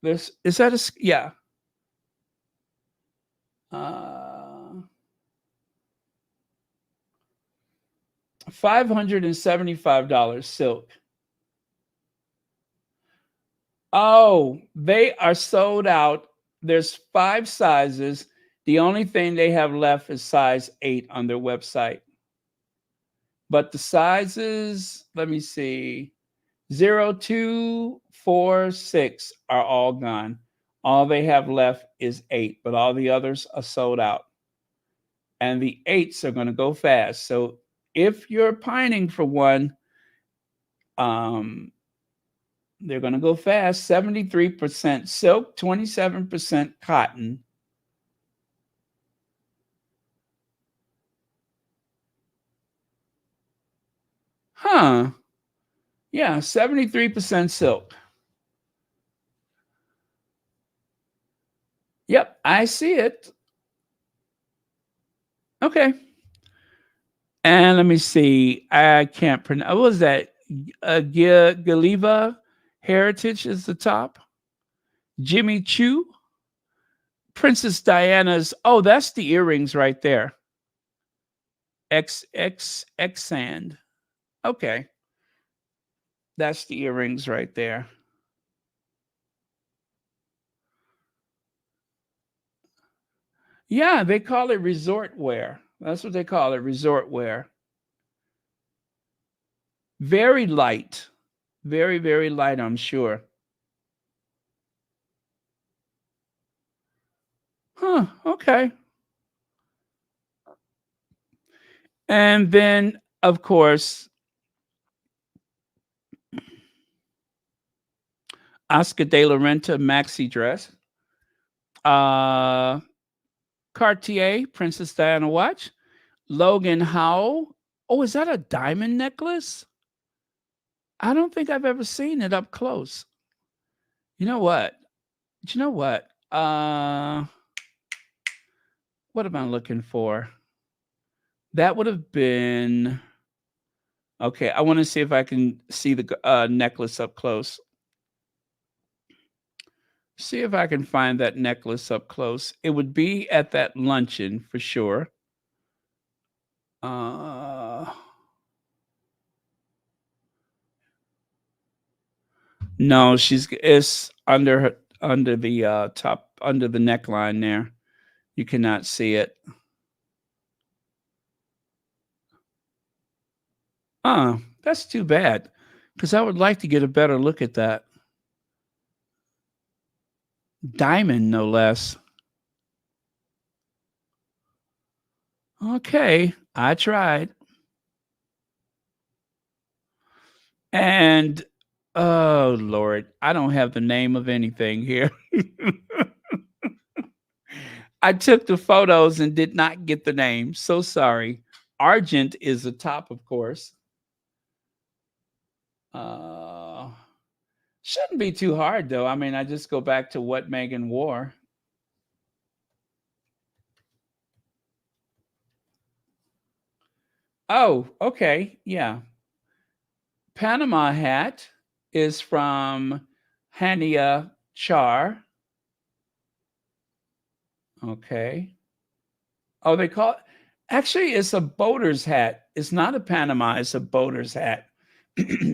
This is that a yeah. $575 silk. Oh, they are sold out. There's 5 sizes. The only thing they have left is size 8 on their website. But the sizes, let me see, 0, 2, 4, 6 are all gone. All they have left is 8, but all the others are sold out. And the 8s are going to go fast. So if you're pining for one, um, they're going to go fast. 73% silk, 27% cotton. Huh. Yeah, 73% silk. Yep, I see it. Okay. And let me see. I can't pronounce. What was that? Galiva Heritage is the top. Jimmy Choo. Princess Diana's. Oh, that's the earrings right there. X sand. Okay. That's the earrings right there. Yeah, they call it resort wear. That's what they call it, resort wear. Very light. Very, very light, I'm sure. Huh, okay. And then, of course, Oscar de la Renta maxi dress. Uh, Cartier Princess Diana watch. Logan Howell. Oh, is that a diamond necklace? I don't think I've ever seen it up close. You know what? You know what? What am I looking for? That would have been okay. I want to see if I can see the necklace up close. See if I can find that necklace up close. It would be at that luncheon for sure. Uh, no, it's under the top under the neckline there. You cannot see it. That's too bad because I would like to get a better look at that. Diamond, no less. Okay, I tried. And oh Lord, I don't have the name of anything here. I took the photos and did not get the name. So sorry. Argent is the top, of course. Uh, shouldn't be too hard though. I mean, I just go back to what Meghan wore. Oh, okay. Yeah. Panama hat is from Hania Char. Okay. Oh, they call it actually it's a boater's hat. It's not a Panama, it's a boater's hat.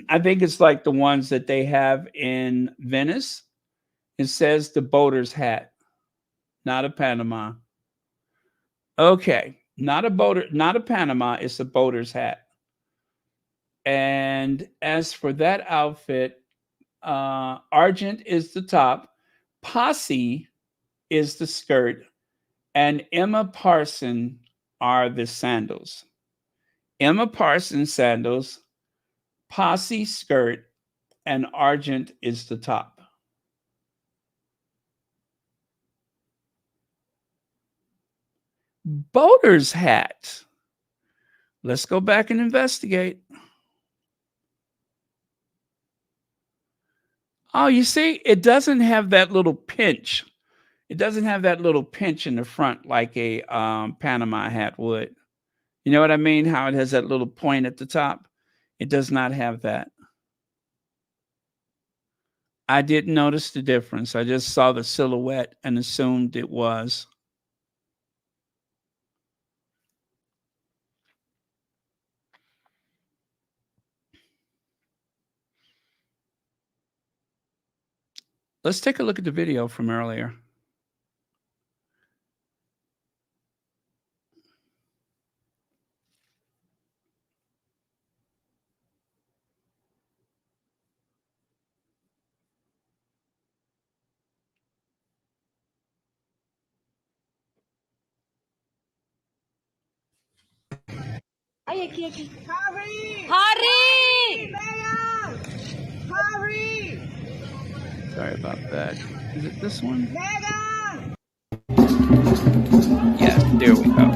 I think it's like the ones that they have in Venice. It says the boater's hat, not a Panama. Okay. Not a boater, not a Panama, it's a boater's hat. And as for that outfit, Argent is the top, Posse is the skirt, and Emma Parson are the sandals. Emma Parson sandals, Posse skirt, and Argent is the top. Boater's hat. Let's go back and investigate. Oh, you see, it doesn't have that little pinch. It doesn't have that little pinch in the front like a Panama hat would. You know what I mean? How it has that little point at the top? It does not have that. I didn't notice the difference. I just saw the silhouette and assumed it was. Let's take a look at the video from earlier. Ay, aquí. Hurry! Hurry! Meghan! Hurry! Sorry about that. Is it this one? Meghan! Yes, there we go.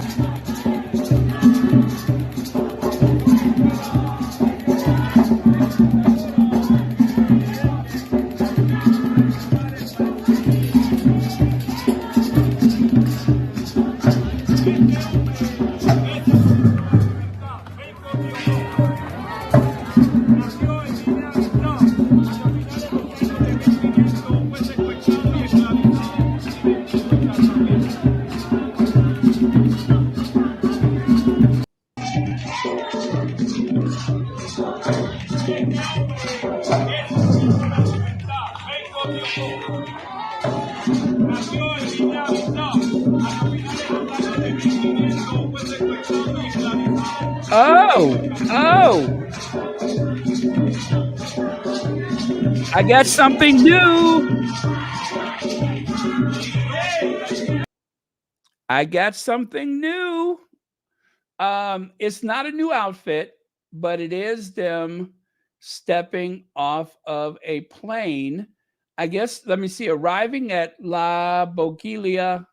Oh, I got something new. I got something new. It's not a new outfit, but it is them stepping off of a plane. I guess, let me see, arriving at La Boquilla,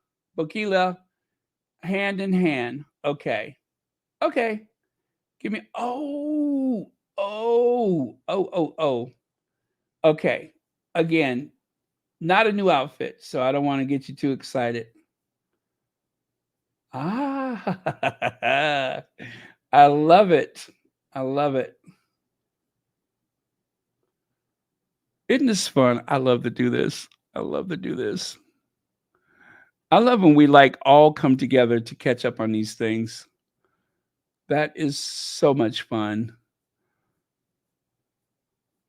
hand in hand. Okay. Okay. Give me, oh. Okay. Again, not a new outfit, so I don't want to get you too excited. Ah, I love it. I love it. Isn't this fun? I love to do this. I love to do this. I love when we like all come together to catch up on these things. That is so much fun.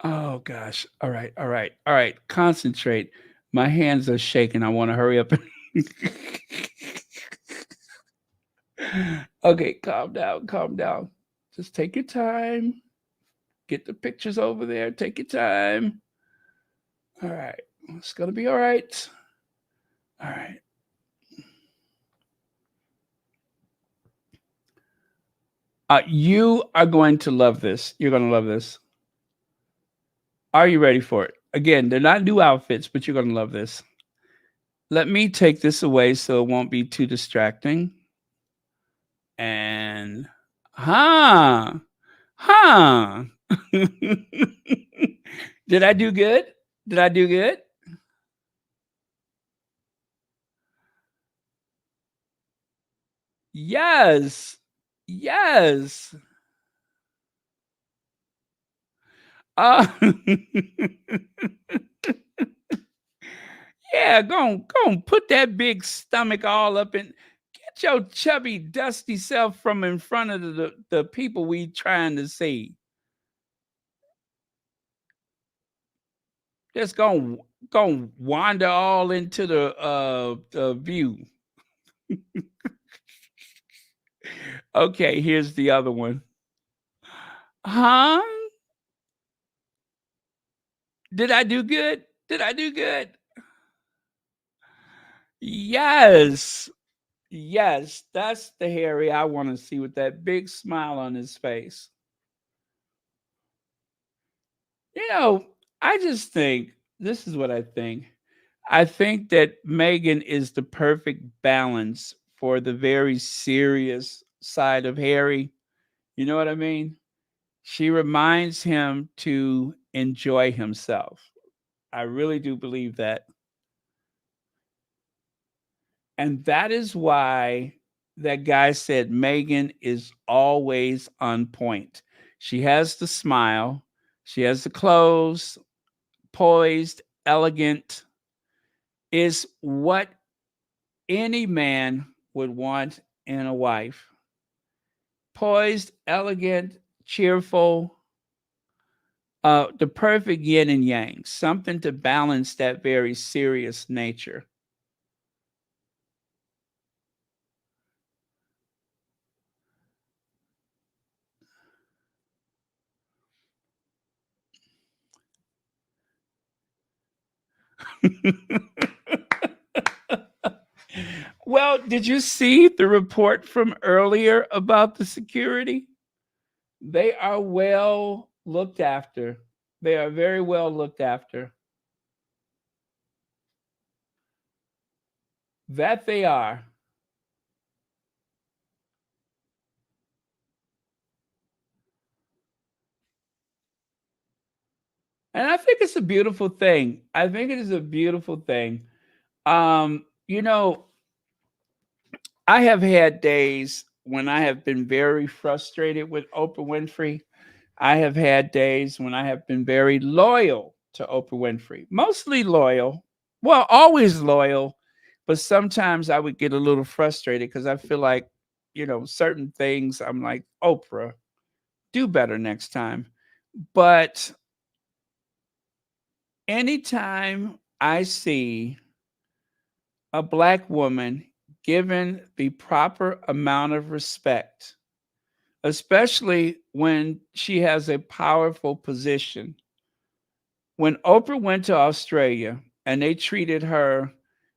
Oh gosh. All right. All right. All right. Concentrate. My hands are shaking. I want to hurry up. Okay, calm down. Calm down. Just take your time. Get the pictures over there. Take your time. All right. It's going to be all right. All right. You are going to love this. You're going to love this. Are you ready for it? Again, they're not new outfits, but you're going to love this. Let me take this away so it won't be too distracting. And, huh? Huh? Did I do good? Did I do good? Yes. Yes. Uh, yeah, go on, put that big stomach all up in. Get your chubby, dusty self from in front of the people we trying to see. Just go wander all into the view. Okay, here's the other one. Huh? Did I do good? Did I do good? Yes. Yes, that's the Harry I want to see with that big smile on his face. You know, I just think this is what I think. I think that Meghan is the perfect balance for the very serious side of Harry. You know what I mean? She reminds him to enjoy himself. I really do believe that. And that is why that guy said Meghan is always on point. She has the smile, she has the clothes, poised, elegant, is what any man would want in a wife. Poised, elegant, cheerful, the perfect yin and yang, something to balance that very serious nature. Well, did you see the report from earlier about the security? They are well looked after. They are very well looked after. That they are. And I think it's a beautiful thing. I think it is a beautiful thing. You know, I have had days when I have been very frustrated with Oprah Winfrey. I have had days when I have been very loyal to Oprah Winfrey, mostly loyal. Well, always loyal, but sometimes I would get a little frustrated because I feel like, certain things I'm like, Oprah, do better next time. But anytime I see a black woman given the proper amount of respect, especially when she has a powerful position. When Oprah went to Australia and they treated her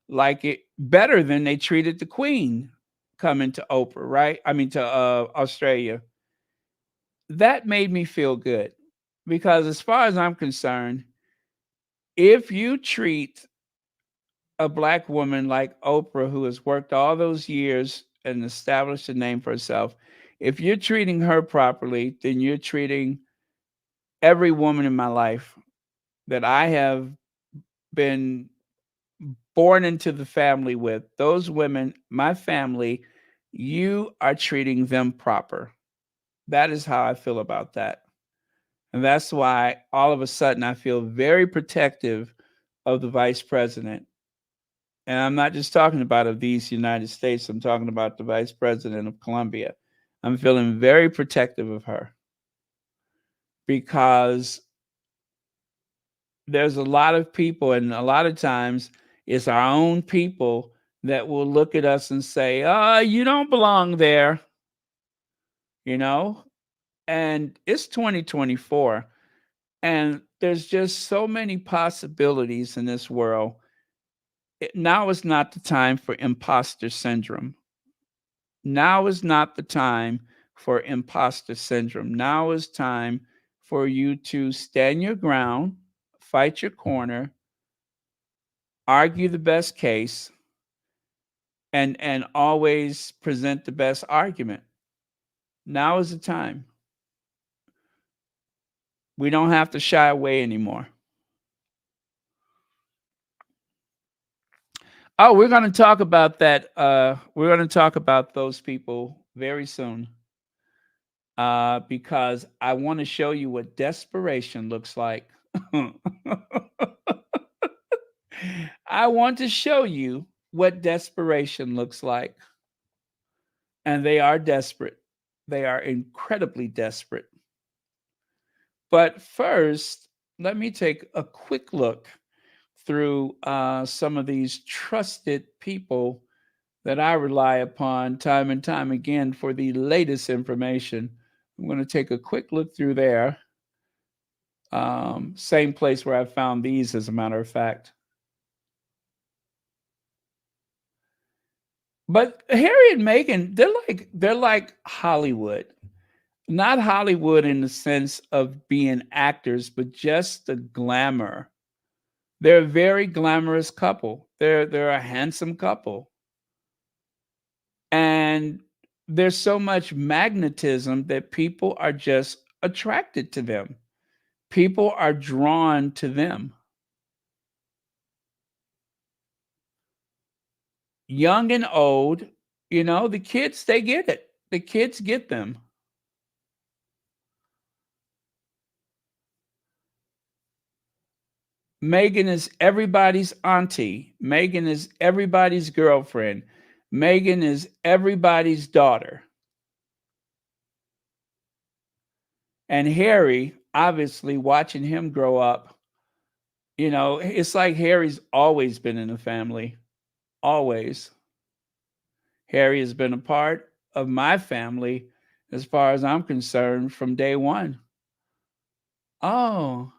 like it better than they treated the Queen coming to Oprah, right? I mean to Australia. That made me feel good because as far as I'm concerned, if you treat a black woman like Oprah, who has worked all those years and established a name for herself, if you're treating her properly, then you're treating every woman in my life that I have been born into the family with, those women, my family, you are treating them proper. That is how I feel about that. And that's why all of a sudden I feel very protective of the vice president. And I'm not just talking about of these United States, I'm talking about the vice president of Colombia. I'm feeling very protective of her because there's a lot of people, and a lot of times it's our own people that will look at us and say, you don't belong there, you know? And it's 2024, and there's just so many possibilities in this world. Now is not the time for imposter syndrome. Now is not the time for imposter syndrome. Now is time for you to stand your ground, fight your corner, argue the best case, and always present the best argument. Now is the time. We don't have to shy away anymore. Oh, we're going to talk about that. We're going to talk about those people very soon because I want to show you what desperation looks like. I want to show you what desperation looks like. And they are desperate. They are incredibly desperate. But first, let me take a quick look through some of these trusted people that I rely upon time and time again for the latest information. I'm going to take a quick look through there. Same place where I found these, as a matter of fact. But Harry and Meghan, they're like Hollywood. Not Hollywood in the sense of being actors, but just the glamour. They're a very glamorous couple. They're a handsome couple. And there's so much magnetism that people are just attracted to them. People are drawn to them. Young and old, the kids, they get it. The kids get them. Meghan is everybody's auntie. Meghan is everybody's girlfriend. Meghan is everybody's daughter. And Harry, obviously, watching him grow up, it's like Harry's always been in the family. Always. Harry has been a part of my family as far as I'm concerned from day one. Oh,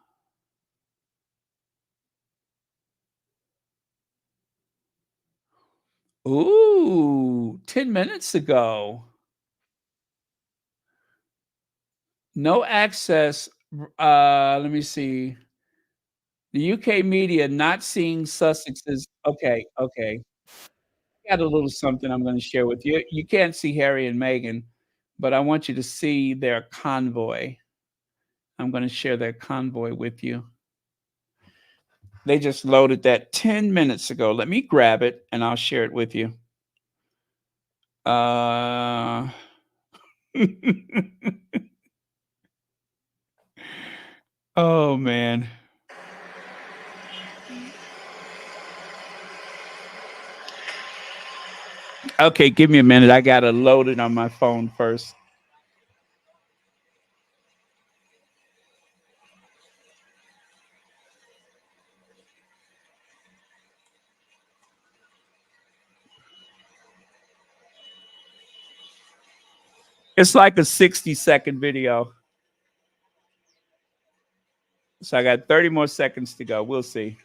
ooh, 10 minutes ago. No access. Let me see. The UK media not seeing Sussex's. Okay, okay. Got a little something I'm going to share with you. You can't see Harry and Meghan, but I want you to see their convoy. I'm going to share their convoy with you. They just loaded that 10 minutes ago. Let me grab it and I'll share it with you. Uh, oh, man. Okay, give me a minute. I got to load it on my phone first. It's like a 60-second video. So I got 30 more seconds to go. We'll see.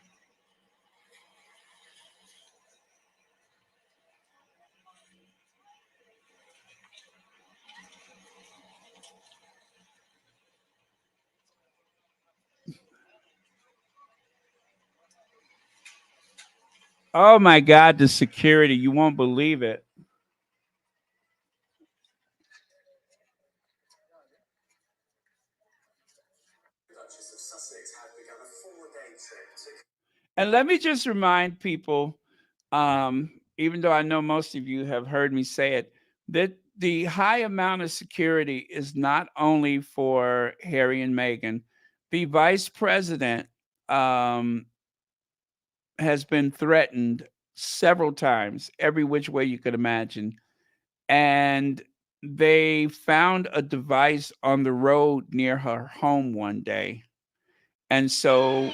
Oh my God, the security. You won't believe it. And let me just remind people, even though I know most of you have heard me say it, that the high amount of security is not only for Harry and Meghan. The vice president has been threatened several times, every which way you could imagine. And they found a device on the road near her home one day. And so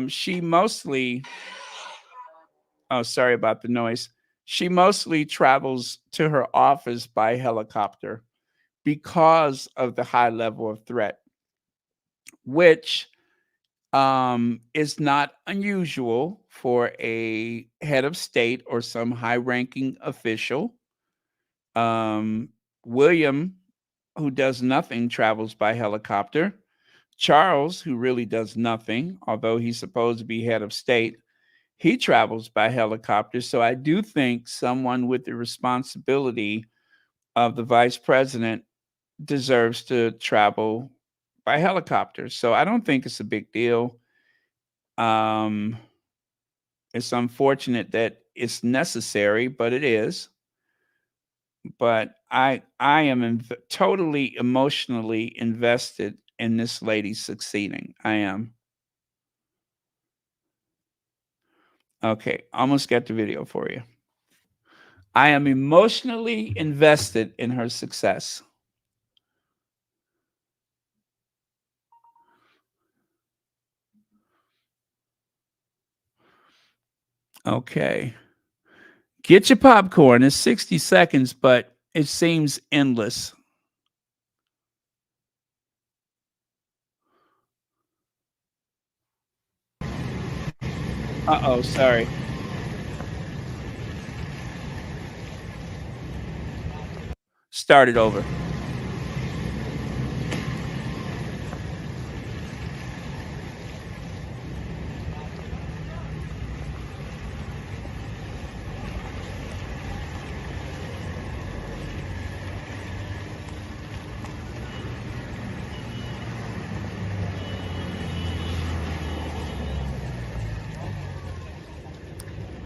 she mostly, oh, sorry about the noise. She mostly travels to her office by helicopter because of the high level of threat, which is not unusual for a head of state or some high ranking official. Um, William, who does nothing, travels by helicopter. Charles, who really does nothing, although he's supposed to be head of state, he travels by helicopter. So I do think someone with the responsibility of the vice president deserves to travel by helicopter. So I don't think it's a big deal. Um, it's unfortunate that it's necessary, but it is. But I am totally emotionally invested in this lady succeeding. I am. Okay, almost got the video for you. I am emotionally invested in her success. Okay. Get your popcorn. It's 60 seconds, but it seems endless. Uh-oh, sorry. Start it over.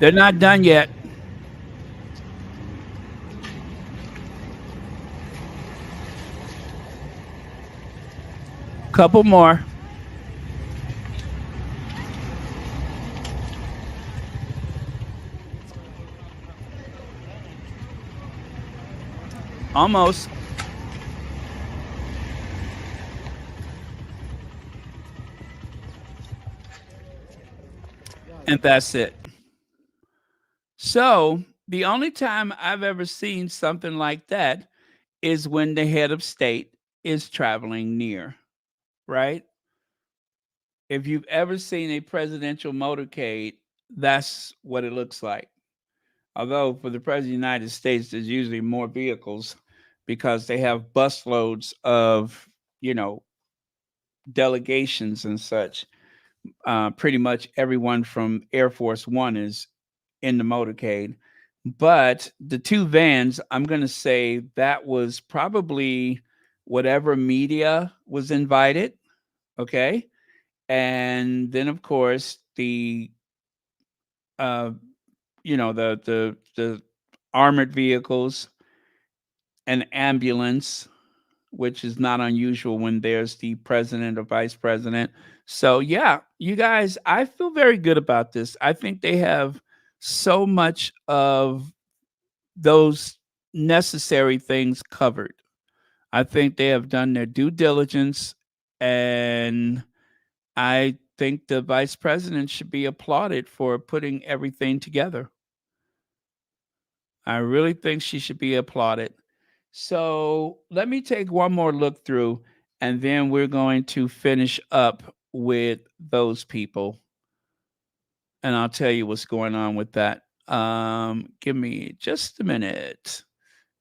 They're not done yet. Couple more. Almost. And that's it. So, the only time I've ever seen something like that is when the head of state is traveling near, right? If you've ever seen a presidential motorcade, that's what it looks like. Although for the president of the United States, there's usually more vehicles because they have busloads of you know, delegations and such. Pretty much everyone from Air Force One is in the motorcade. But the two vans, I'm going to say that was probably whatever media was invited. Okay. And then, of course, uh, the armored vehicles, an ambulance, which is not unusual when there's the president or vice president. So, yeah, you guys, I feel very good about this. I think they have so much of those necessary things covered. I think they have done their due diligence, and I think the vice president should be applauded for putting everything together. I really think she should be applauded. So let me take one more look through, and then we're going to finish up with those people, and I'll tell you what's going on with that. Give me just a minute.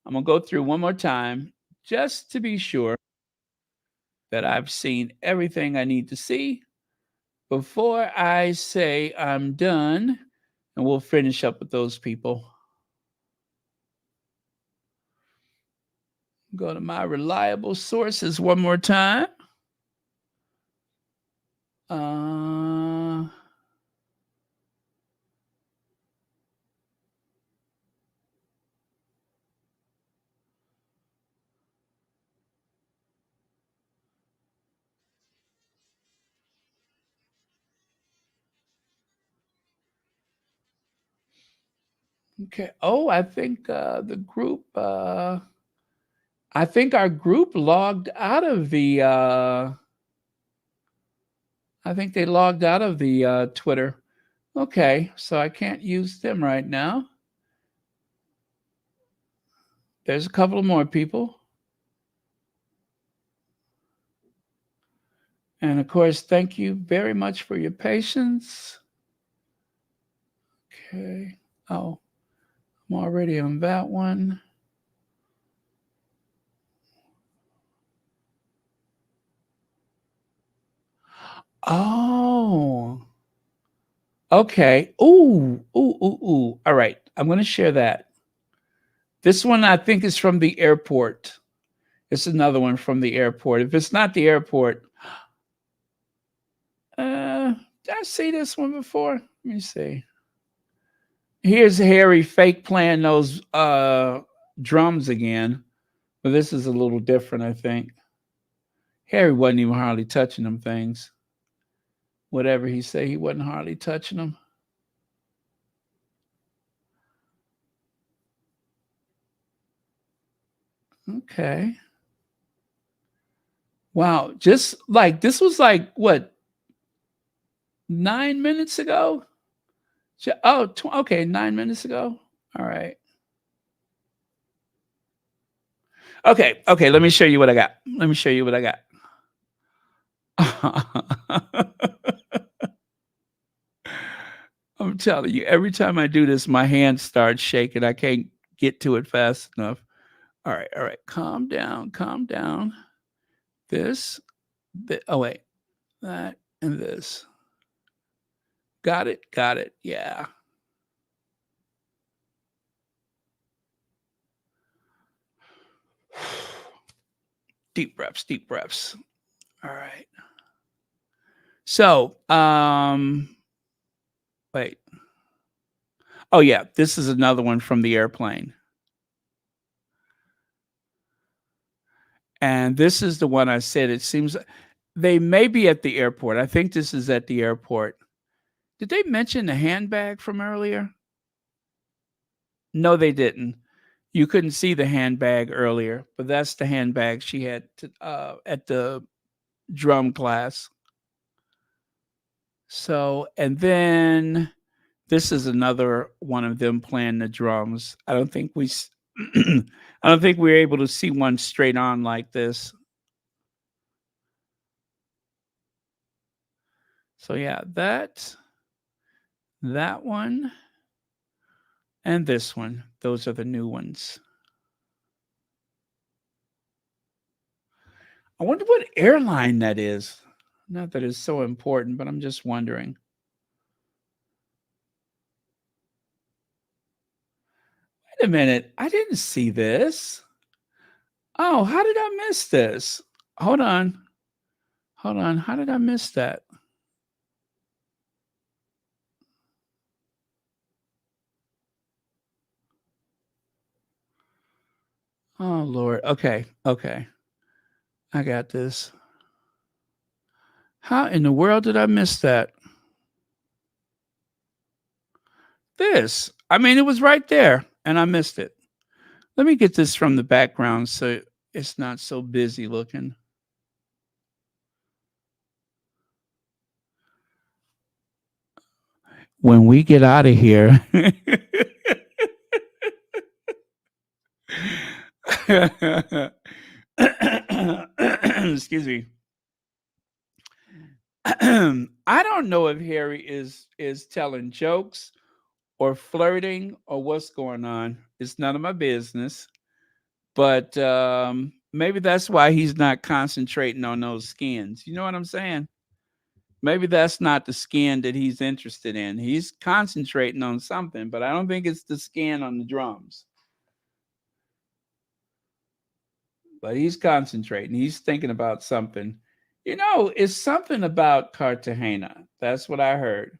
I'm gonna go through one more time just to be sure that I've seen everything I need to see before I say I'm done, and we'll finish up with those people. Go to my reliable sources one more time. Uh, okay. Oh, I think the group. I think our group logged out of the. I think they logged out of the Twitter. Okay, so I can't use them right now. There's a couple of more people. And of course, thank you very much for your patience. Okay. Oh, I'm already on that one. Oh, okay. Ooh, ooh, ooh, ooh. All right. I'm going to share that. This one I think is from the airport. It's another one from the airport. If it's not the airport, did I see this one before? Let me see. Here's Harry fake playing those drums again, but this is a little different, I think. Harry wasn't even hardly touching them things. Whatever he said, he wasn't hardly touching them. Okay. Wow. Just like this was like what, 9 minutes ago? Oh, okay, 9 minutes ago. All right. Okay, okay. Let me show you what I got. Let me show you what I got. I'm telling you, every time I do this, my hand starts shaking. I can't get to it fast enough. All right, all right. Calm down, calm down. This, oh wait, that and this. Got it, got it. Yeah. Deep breaths, deep breaths. All right. So, wait. Oh yeah, this is another one from the airplane. And this is the one I said it seems they may be at the airport. I think this is at the airport. Did they mention the handbag from earlier? No, they didn't. You couldn't see the handbag earlier, but that's the handbag she had at the drum class. So, and then this is another one of them playing the drums. I don't think I don't think we were able to see one straight on like this. So yeah, that one, and this one. Those are the new ones. I wonder what airline that is. Not that it's so important, but I'm just wondering. Wait a minute. I didn't see this. Oh, how did I miss this? Hold on. Hold on. How did I miss that? Oh, Lord. Okay. Okay. I got this. How in the world did I miss that? This. I mean, it was right there and I missed it. Let me get this from the background so it's not so busy looking. When we get out of here, excuse me. I don't know if Harry is telling jokes or flirting or what's going on. It's none of my business. But maybe that's why he's not concentrating on those skins. You know what I'm saying? Maybe that's not the skin that he's interested in. He's concentrating on something, but I don't think it's the skin on the drums. But he's concentrating. He's thinking about something. You know, it's something about Cartagena. That's what I heard.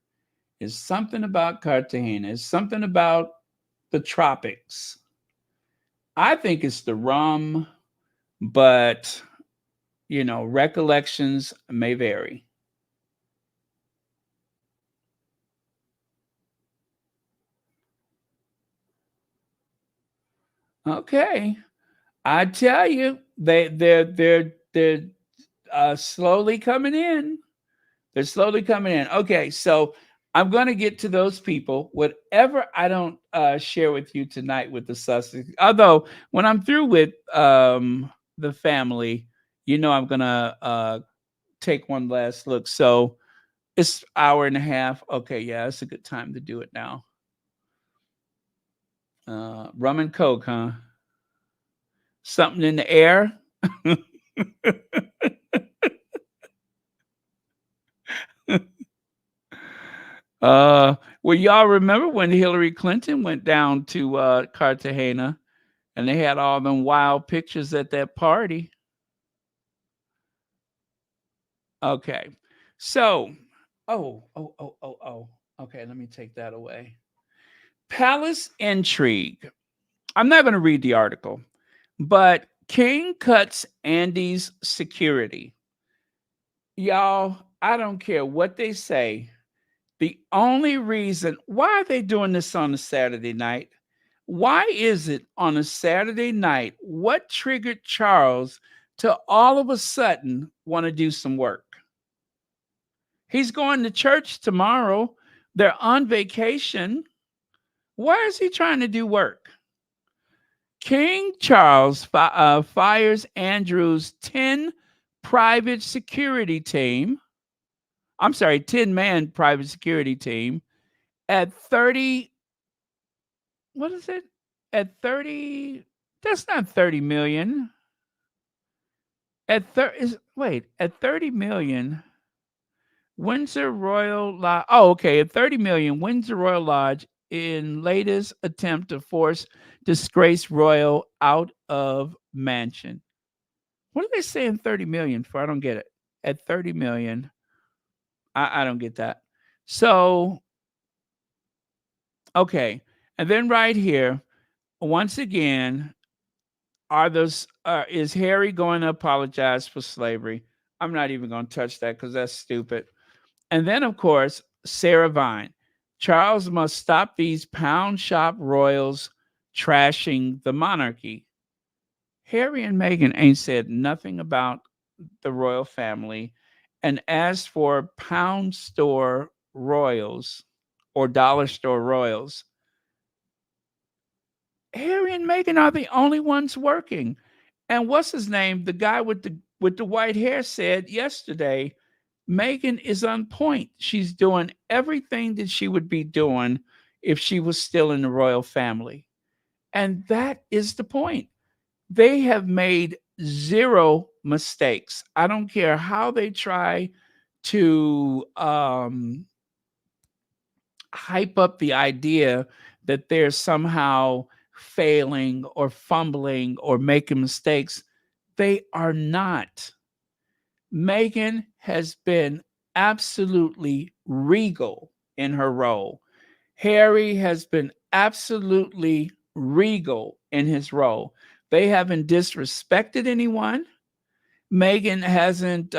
It's something about Cartagena. It's something about the tropics. I think it's the rum, but recollections may vary. Okay, I tell you, they're slowly coming in. They're slowly coming in. Okay, so I'm going to get to those people. Whatever I don't share with you tonight with the Sussex, although when I'm through with the family, I'm gonna take one last look. So it's hour and a half. Okay, yeah, it's a good time to do it now. Rum and Coke, huh? Something in the air. Well, y'all remember when Hillary Clinton went down to Cartagena and they had all them wild pictures at that party? Okay. So, oh. Okay, let me take that away. Palace intrigue. I'm not going to read the article, but King cuts Andy's security. Y'all, I don't care what they say. The only reason why are they doing this on a Saturday night? Why is it on a Saturday night? What triggered Charles to all of a sudden want to do some work? He's going to church tomorrow. They're on vacation. Why is he trying to do work? King Charles fires Andrew's 10 private security team. I'm sorry, 10-man private security team at 30. What is it? At 30, that's not 30 million. At 30 million, Windsor Royal Lodge. Oh, okay. At 30 million, Windsor Royal Lodge in latest attempt to force disgraced royal out of mansion. What are they saying 30 million for? I don't get it. At 30 million, I don't get that. So, okay. And then right here, once again, is Harry going to apologize for slavery? I'm not even going to touch that because that's stupid. And then, of course, Sarah Vine. Charles must stop these pound shop royals trashing the monarchy. Harry and Meghan ain't said nothing about the royal family. And as for pound store royals or dollar store royals, Harry and Meghan are the only ones working. And what's his name? The guy with the white hair said yesterday, Meghan is on point. She's doing everything that she would be doing if she was still in the royal family. And that is the point. They have made zero mistakes. I don't care how they try to hype up the idea that they're somehow failing or fumbling or making mistakes. They are not. Meghan has been absolutely regal in her role. Harry has been absolutely regal in his role. They haven't disrespected anyone. Meghan hasn't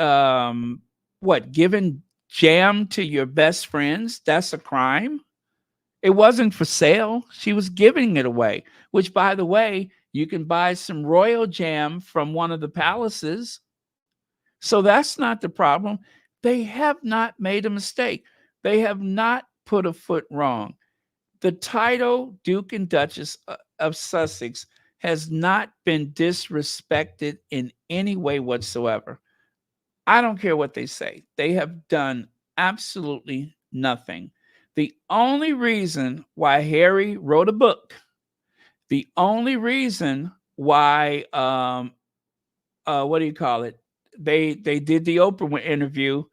given jam to your best friends. That's a crime. It wasn't for sale. She was giving it away, which, by the way, you can buy some royal jam from one of the palaces. So that's not the problem. They have not made a mistake. They have not put a foot wrong. The title Duke and Duchess of Sussex has not been disrespected in any way whatsoever. I don't care what they say. They have done absolutely nothing. The only reason why Harry wrote a book, the only reason why what do you call it? They did the Oprah interview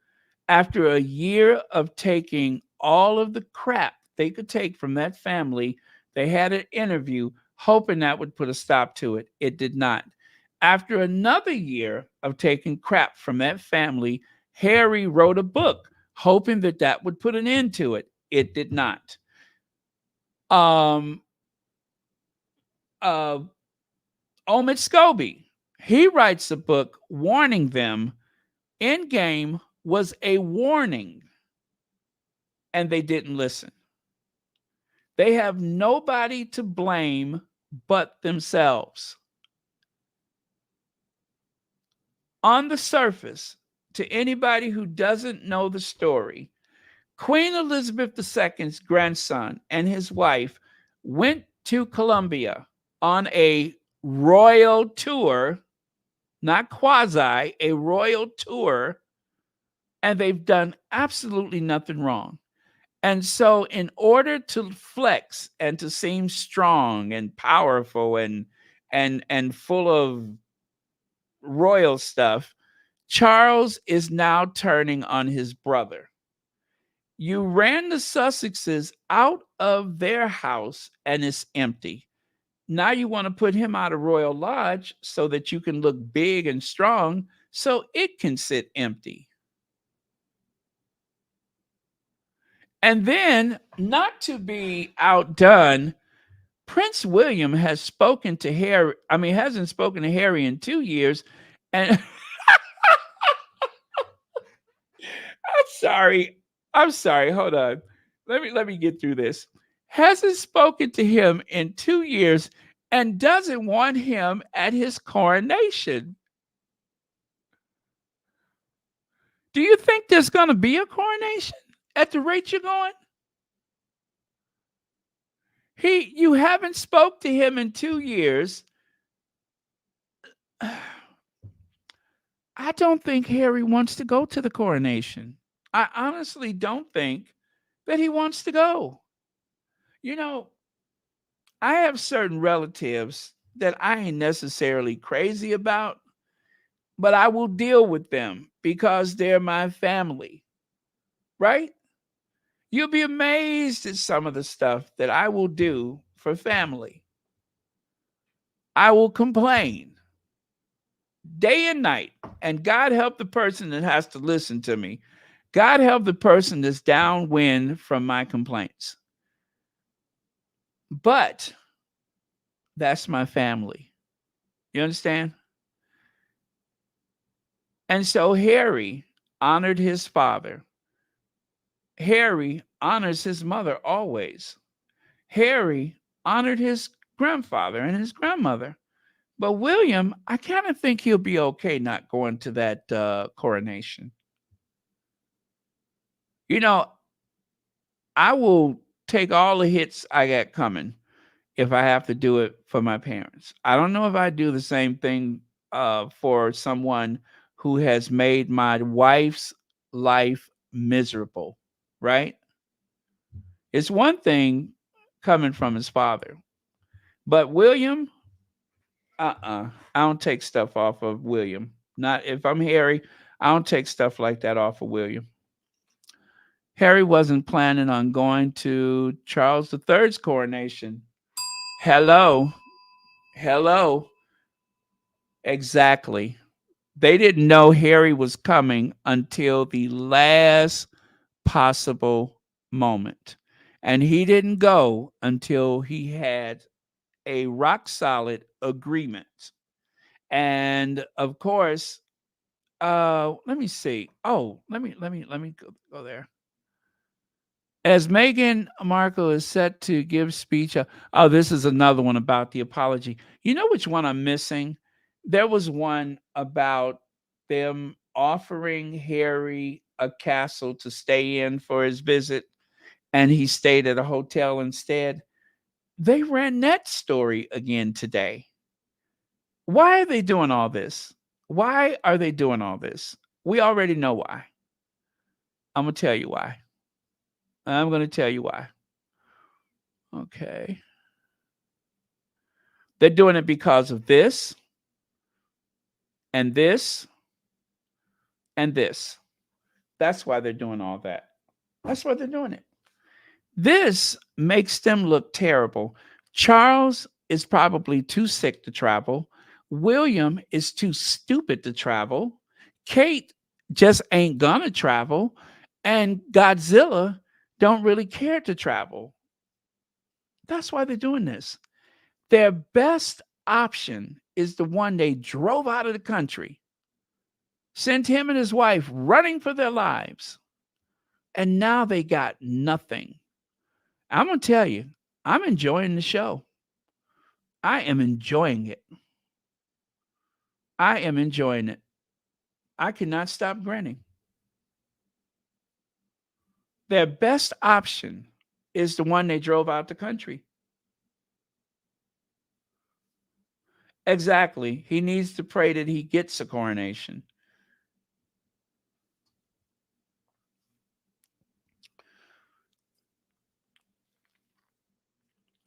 after a year of taking all of the crap they could take from that family. They had an interview hoping that would put a stop to it. It did not. After another year of taking crap from that family, Harry wrote a book hoping that that would put an end to it. It did not. Um, uh, Omid Scobie, he writes a book warning them Endgame was a warning, and they didn't listen. They have nobody to blame but themselves. On the surface, to anybody who doesn't know the story, Queen Elizabeth II's grandson and his wife went to Colombia on a royal tour, not quasi, a royal tour, and they've done absolutely nothing wrong. And so, in order to flex and to seem strong and powerful and full of royal stuff, Charles is now turning on his brother. You ran the Sussexes out of their house and it's empty. Now you want to put him out of Royal Lodge so that you can look big and strong so it can sit empty. And then, not to be outdone, Prince William has spoken to Harry. I mean, hasn't spoken to Harry in 2 years. And I'm sorry. I'm sorry. Hold on. Let me get through this. Hasn't spoken to him in 2 years and doesn't want him at his coronation. Do you think there's going to be a coronation at the rate you're going? You haven't spoke to him in 2 years. I don't think Harry wants to go to the coronation. I honestly don't think that he wants to go. You know, I have certain relatives that I ain't necessarily crazy about, but I will deal with them because they're my family, right? You'll be amazed at some of the stuff that I will do for family. I will complain day and night, and God help the person that has to listen to me. God help the person that's downwind from my complaints. But that's my family. You understand? And so Harry honored his father. Harry honors his mother always. Harry honored his grandfather and his grandmother. But William, I kind of think he'll be okay not going to that coronation. You know, I will take all the hits I got coming if I have to do it for my parents. I don't know if I do the same thing for someone who has made my wife's life miserable, right? It's one thing coming from his father, but William, I don't take stuff off of William. Not if I'm Harry, I don't take stuff like that off of William. Harry wasn't planning on going to Charles III's coronation. Hello. Hello. Exactly. They didn't know Harry was coming until the last possible moment. And he didn't go until he had a rock solid agreement. And of course, let me see. Oh, let me go there. As Meghan Markle is set to give speech, oh, this is another one about the apology. You know which one I'm missing? There was one about them offering Harry a castle to stay in for his visit, and he stayed at a hotel instead. They ran that story again today. Why are they doing all this? Why are they doing all this? We already know why. I'm going to tell you why. I'm going to tell you why. Okay. They're doing it because of this and this and this. That's why they're doing all that. That's why they're doing it. This makes them look terrible. Charles is probably too sick to travel. William is too stupid to travel. Kate just ain't gonna travel. And Godzilla don't really care to travel. That's why they're doing this. Their best option is the one they drove out of the country, sent him and his wife running for their lives, and now they got nothing. I'm going to tell you, I'm enjoying the show. I am enjoying it. I am enjoying it. I cannot stop grinning. Their best option is the one they drove out the country. Exactly. He needs to pray that he gets a coronation.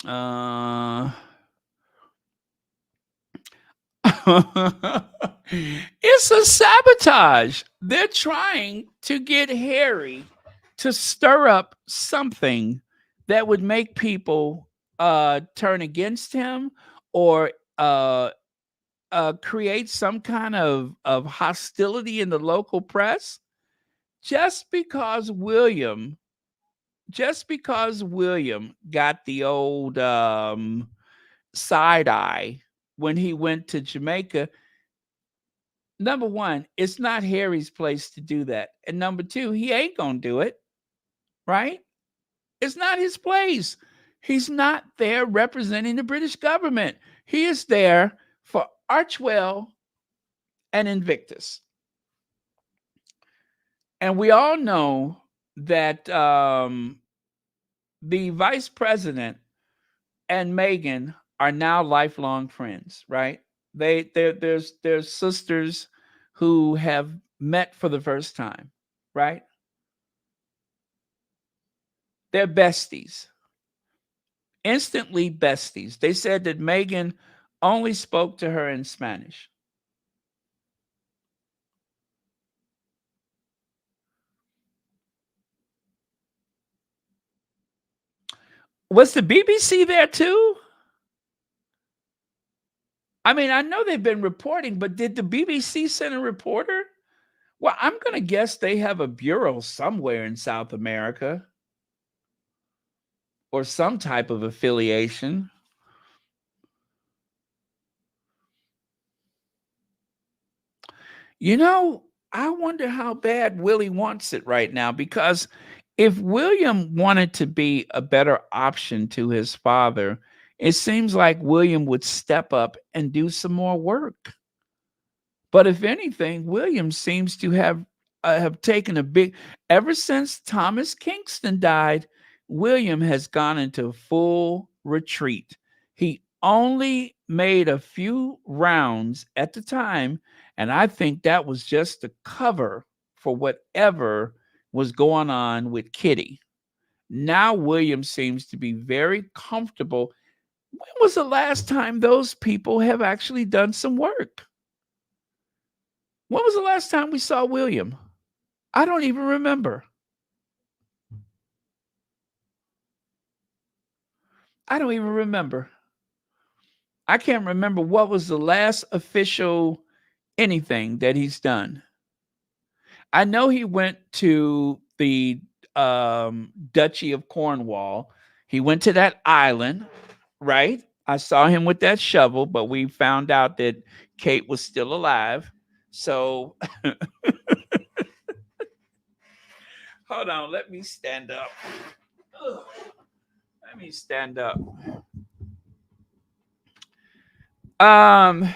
Uh, it's a sabotage. They're trying to get Harry to stir up something that would make people turn against him or create some kind of hostility in the local press just because William got the old side eye when he went to Jamaica. Number one, it's not Harry's place to do that. And number two, he ain't going to do it, right? It's not his place. He's not there representing the British government. He is there for Archwell and Invictus. And we all know that the vice president and Meghan are now lifelong friends, right? There's sisters who have met for the first time, right? They're besties, instantly besties. They said that Meghan only spoke to her in Spanish. Was the BBC there too? I mean, I know they've been reporting, but did the BBC send a reporter? Well, I'm going to guess they have a bureau somewhere in South America or some type of affiliation. You know, I wonder how bad Willie wants it right now because if William wanted to be a better option to his father, it seems like William would step up and do some more work. But if anything, William seems to have taken a big ever since Thomas Kingston died, William has gone into full retreat. He only made a few rounds at the time, and I think that was just the cover for whatever was going on with Kitty. Now William seems to be very comfortable. When was the last time those people have actually done some work? When was the last time we saw William? I don't even remember. I don't even remember. I can't remember what was the last official anything that he's done. I know he went to the Duchy of Cornwall. He went to that island, right? I saw him with that shovel, but we found out that Kate was still alive. So hold on, let me stand up. Ugh, let me stand up. Um,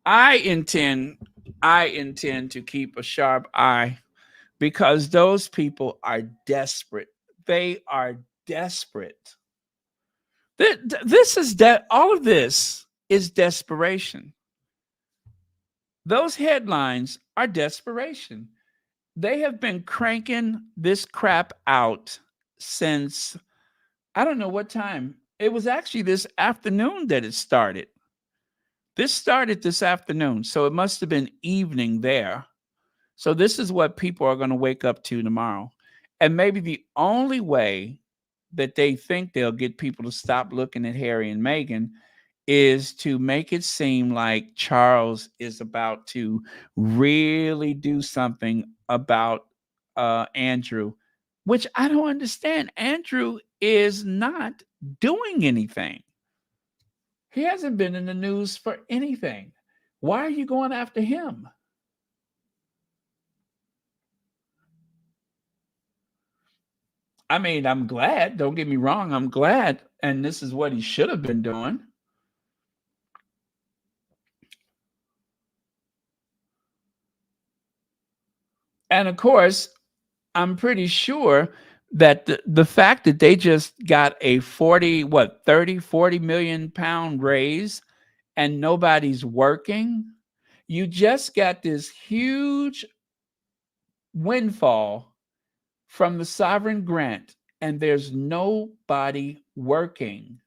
I intend I intend to keep a sharp eye because those people are desperate. They are desperate. This is that all of this is desperation. Those headlines are desperation. They have been cranking this crap out since I don't know what time. It was actually this afternoon that it started. This started this afternoon, so it must have been evening there. So this is what people are going to wake up to tomorrow. And maybe the only way that they think they'll get people to stop looking at Harry and Meghan is to make it seem like Charles is about to really do something about Andrew, which I don't understand. Andrew is not doing anything. He hasn't been in the news for anything. Why are you going after him? I mean, I'm glad. Don't get me wrong. I'm glad. And this is what he should have been doing. And of course, I'm pretty sure that the fact that they just got a 40, what, 30, 40 million pound raise and nobody's working, you just got this huge windfall from the sovereign grant and there's nobody working.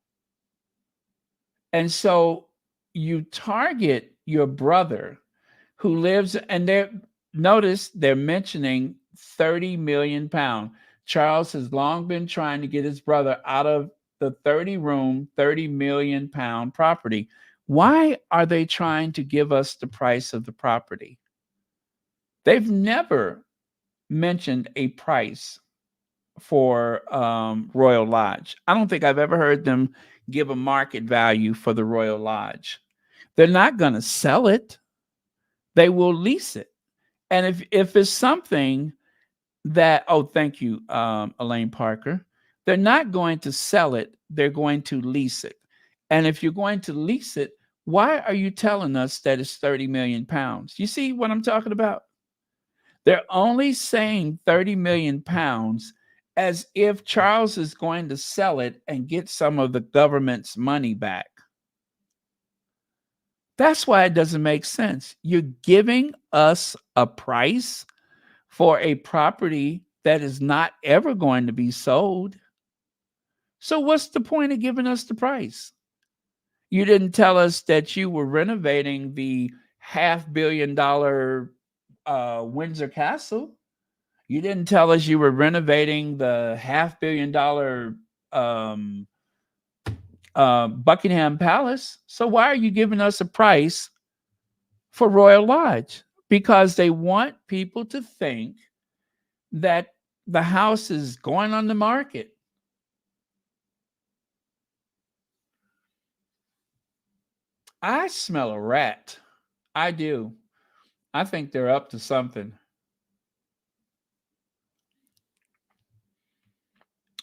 And so you target your brother who lives, and they're notice they're mentioning 30 million pound. Charles has long been trying to get his brother out of the 30-room, 30 million pound property. Why are they trying to give us the price of the property? They've never mentioned a price for Royal Lodge. I don't think I've ever heard them give a market value for the Royal Lodge. They're not going to sell it. They will lease it. And if it's something that, oh, thank you, Elaine Parker, they're not going to sell it. They're going to lease it. And if you're going to lease it, why are you telling us that it's 30 million pounds? You see what I'm talking about? They're only saying 30 million pounds as if Charles is going to sell it and get some of the government's money back. That's why it doesn't make sense. You're giving us a price for a property that is not ever going to be sold. So, what's the point of giving us the price? You didn't tell us that you were renovating the $500 million Windsor Castle. You didn't tell us you were renovating the $500 million Buckingham Palace. So why are you giving us a price for Royal Lodge? Because they want people to think that the house is going on the market. I smell a rat. I do. I think they're up to something.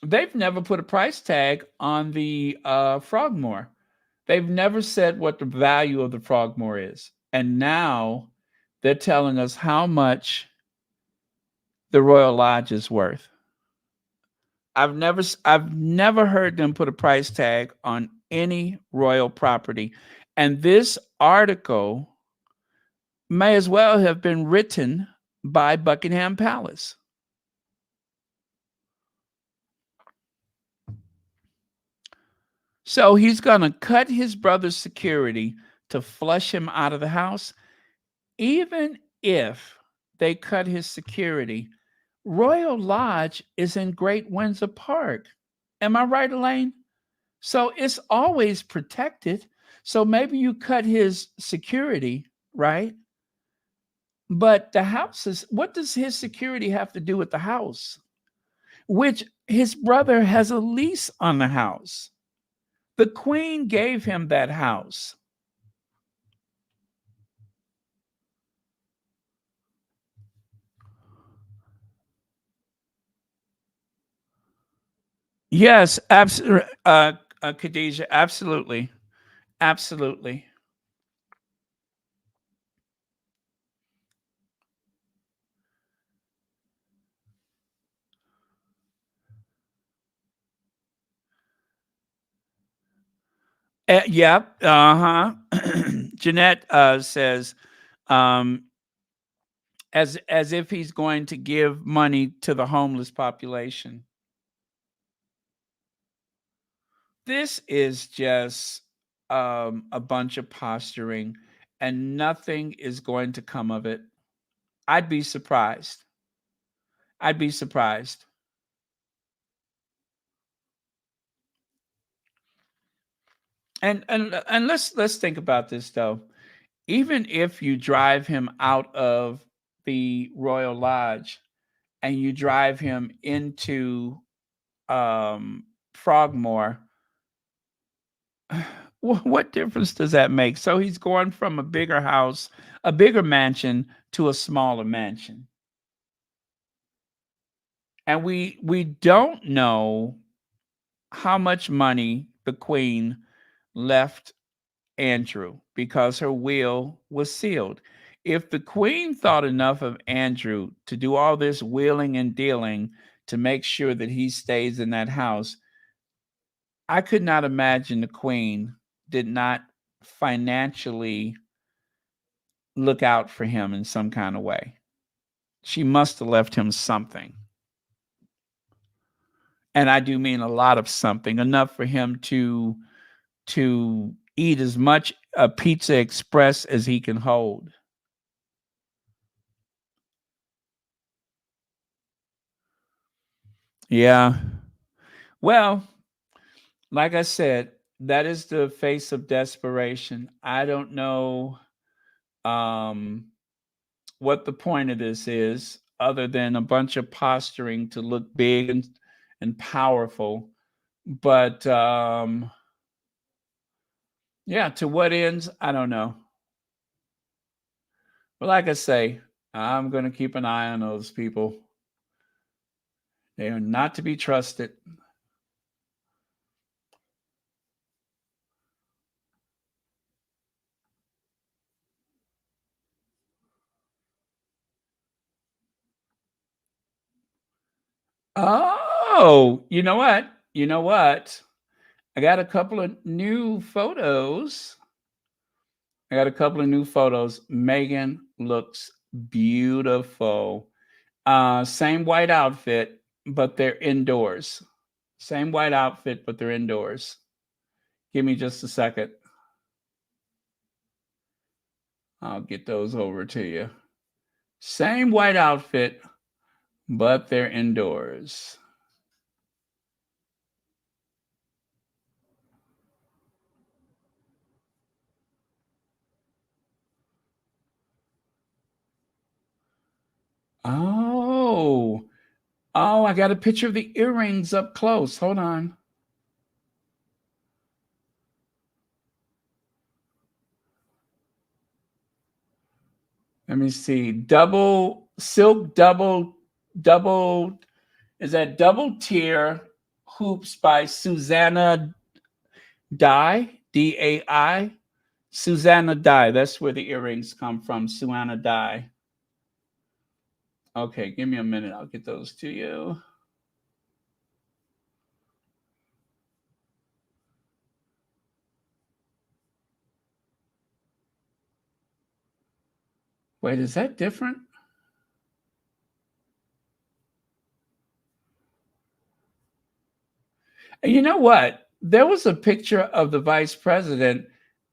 They've never put a price tag on the Frogmore. They've never said what the value of the Frogmore is. And now they're telling us how much the Royal Lodge is worth. I've never heard them put a price tag on any royal property. And this article may as well have been written by Buckingham Palace. So he's going to cut his brother's security to flush him out of the house, even if they cut his security. Royal Lodge is in Great Windsor Park. Am I right, Elaine? So it's always protected. So maybe you cut his security, right? But the house is, what does his security have to do with the house? Which his brother has a lease on the house. The Queen gave him that house. Yes, absolutely. Khadijah, absolutely. Absolutely. Yep. Uh huh. Jeanette says, um, as if he's going to give money to the homeless population. This is just a bunch of posturing, and nothing is going to come of it. I'd be surprised. I'd be surprised. And let's think about this though. Even if you drive him out of the Royal Lodge and you drive him into Frogmore, what difference does that make? So he's going from a bigger house, a bigger mansion to a smaller mansion. And we don't know how much money the Queen left Andrew because her will was sealed. If the Queen thought enough of Andrew to do all this wheeling and dealing to make sure that he stays in that house, I could not imagine the Queen did not financially look out for him in some kind of way. She must have left him something. And I do mean a lot of something, enough for him to eat as much a Pizza Express as he can hold. Yeah. Well, like I said, that is the face of desperation. I don't know um, what the point of this is, other than a bunch of posturing to look big and powerful. But yeah, to what ends, I don't know. But like I say, I'm going to keep an eye on those people. They are not to be trusted. Oh, you know what? You know what? I got a couple of new photos. I got a couple of new photos. Meghan looks beautiful. Same white outfit, but they're indoors. Same white outfit, but they're indoors. Give me just a second. I'll get those over to you. Same white outfit, but they're indoors. Oh, oh, I got a picture of the earrings up close. Hold on. Let me see. Double silk, double. Is that double tier hoops by Susanna Dai? Susanna Dai. That's where the earrings come from. Susanna Dai. Okay, give me a minute. I'll get those to you. Wait, is that different? And you know what? There was a picture of the vice president.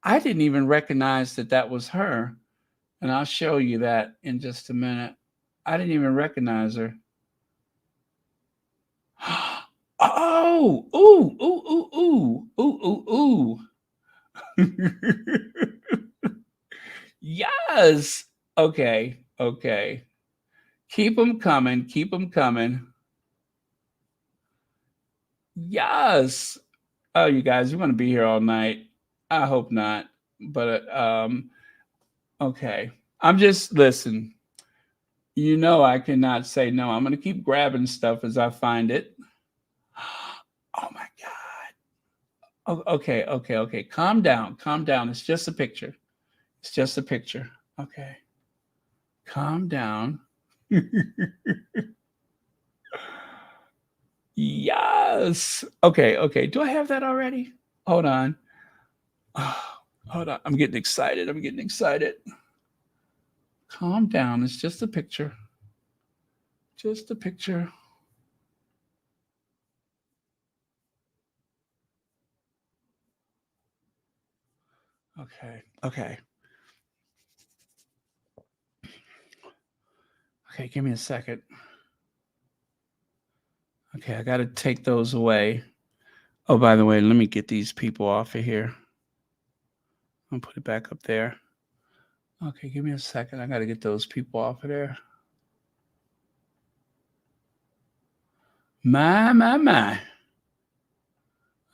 I didn't even recognize that that was her. And I'll show you that in just a minute. I didn't even recognize her. Oh, ooh, ooh, ooh, ooh, ooh, ooh. Yes. Okay, okay. Keep them coming. Keep them coming. Yes. Oh, you guys, we're going to be here all night. I hope not. But, okay. I'm just, listen, you know, I cannot say no. I'm going to keep grabbing stuff as I find it. Oh my God. Oh, okay, okay, okay. Calm down. Calm down. It's just a picture. It's just a picture. Okay. Calm down. Yes. Okay, okay. Do I have that already? Hold on. Oh, hold on. I'm getting excited. I'm getting excited. Calm down. It's just a picture. Just a picture. Okay. Okay. Okay. Give me a second. Okay. I got to take those away. Oh, by the way, let me get these people off of here. I'll put it back up there. Okay. Give me a second. I got to get those people off of there. My.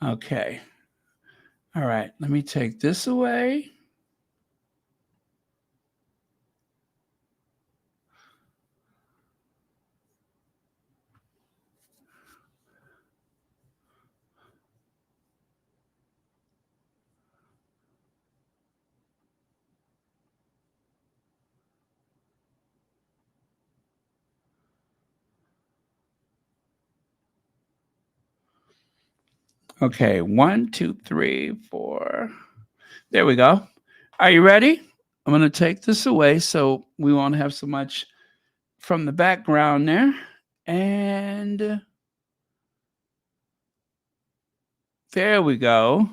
Okay. All right. Let me take this away. Okay, 1, 2, 3, 4. There we go. Are you ready? I'm going to take this away so we won't have so much from the background there. And there we go.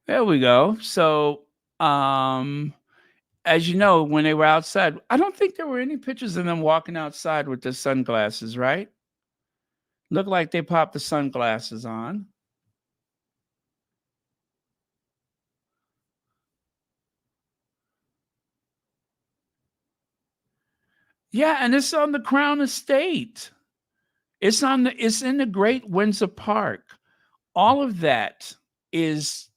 There we go. So, as you know, when they were outside, I don't think there were any pictures of them walking outside with their sunglasses, right? Looked like they popped the sunglasses on. Yeah, and it's on the Crown Estate. It's in the Great Windsor Park. All of that is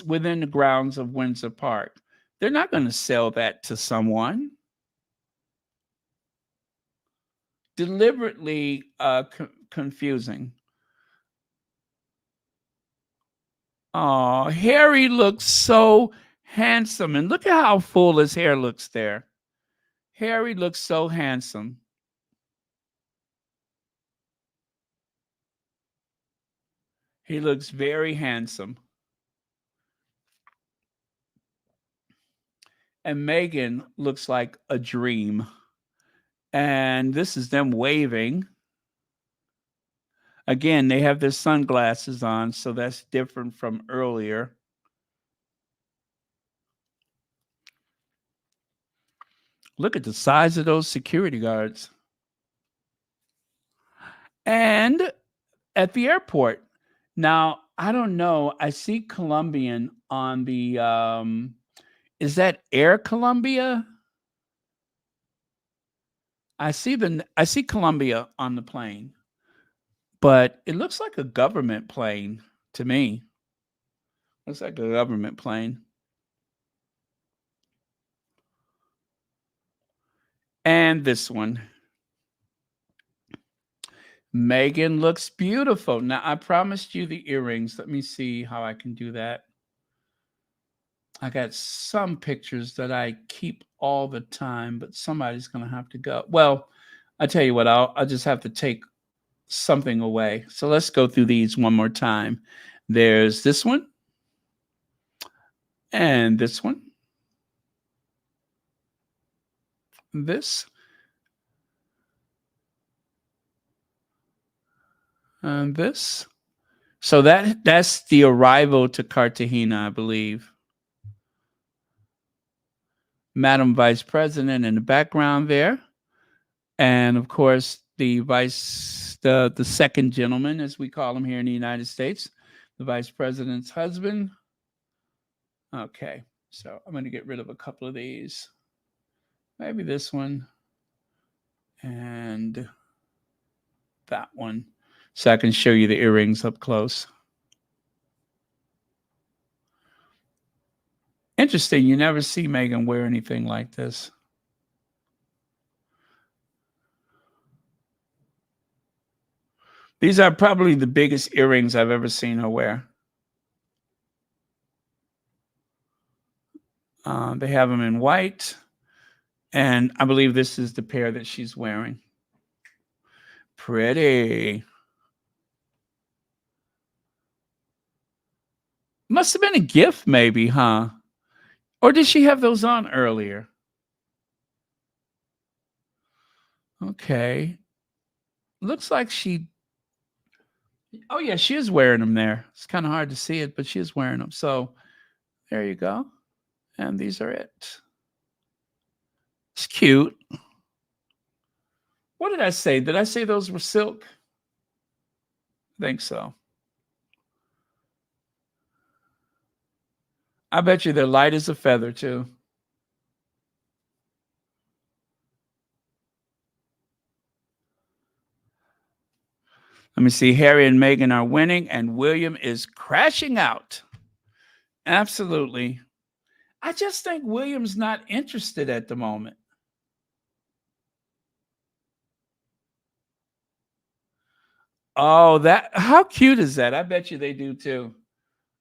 within the grounds of Windsor Park. They're not going to sell that to someone. Deliberately confusing. Oh, Harry looks so handsome. And look at how full his hair looks there. Harry looks so handsome. He looks very handsome. And Meghan looks like a dream. And this is them waving. Again, they have their sunglasses on, so that's different from earlier. Look at the size of those security guards. And at the airport. Now, I don't know. I see Colombian on the is that Air Colombia? I see Colombia on the plane, but it looks like a government plane to me. Looks like a government plane. And this one. Meghan looks beautiful. Now, I promised you the earrings. Let me see how I can do that. I got some pictures that I keep all the time, but somebody's going to have to go. Well, I tell you what, I'll just have to take something away. So let's go through these one more time. There's this one and this one. This and this. So that's the arrival to Cartagena, I believe. Madam Vice President in the background there. And of course, the second gentleman, as we call him here in the United States, the Vice President's husband. Okay, so I'm going to get rid of a couple of these. Maybe this one and that one, so I can show you the earrings up close. Interesting, you never see Meghan wear anything like this. These are probably the biggest earrings I've ever seen her wear. They have them in white, and I believe this is the pair that she's wearing. Pretty. Must have been a gift, maybe, huh? Or did she have those on earlier? Okay. Looks like she... Oh, yeah, she is wearing them there. It's kind of hard to see it, but she is wearing them. So there you go. And these are it. It's cute. What did I say? Did I say those were silk? I think so. I bet you they're light as a feather, too. Let me see. Harry and Meghan are winning, and William is crashing out. Absolutely. I just think William's not interested at the moment. Oh, how cute is that? I bet you they do too.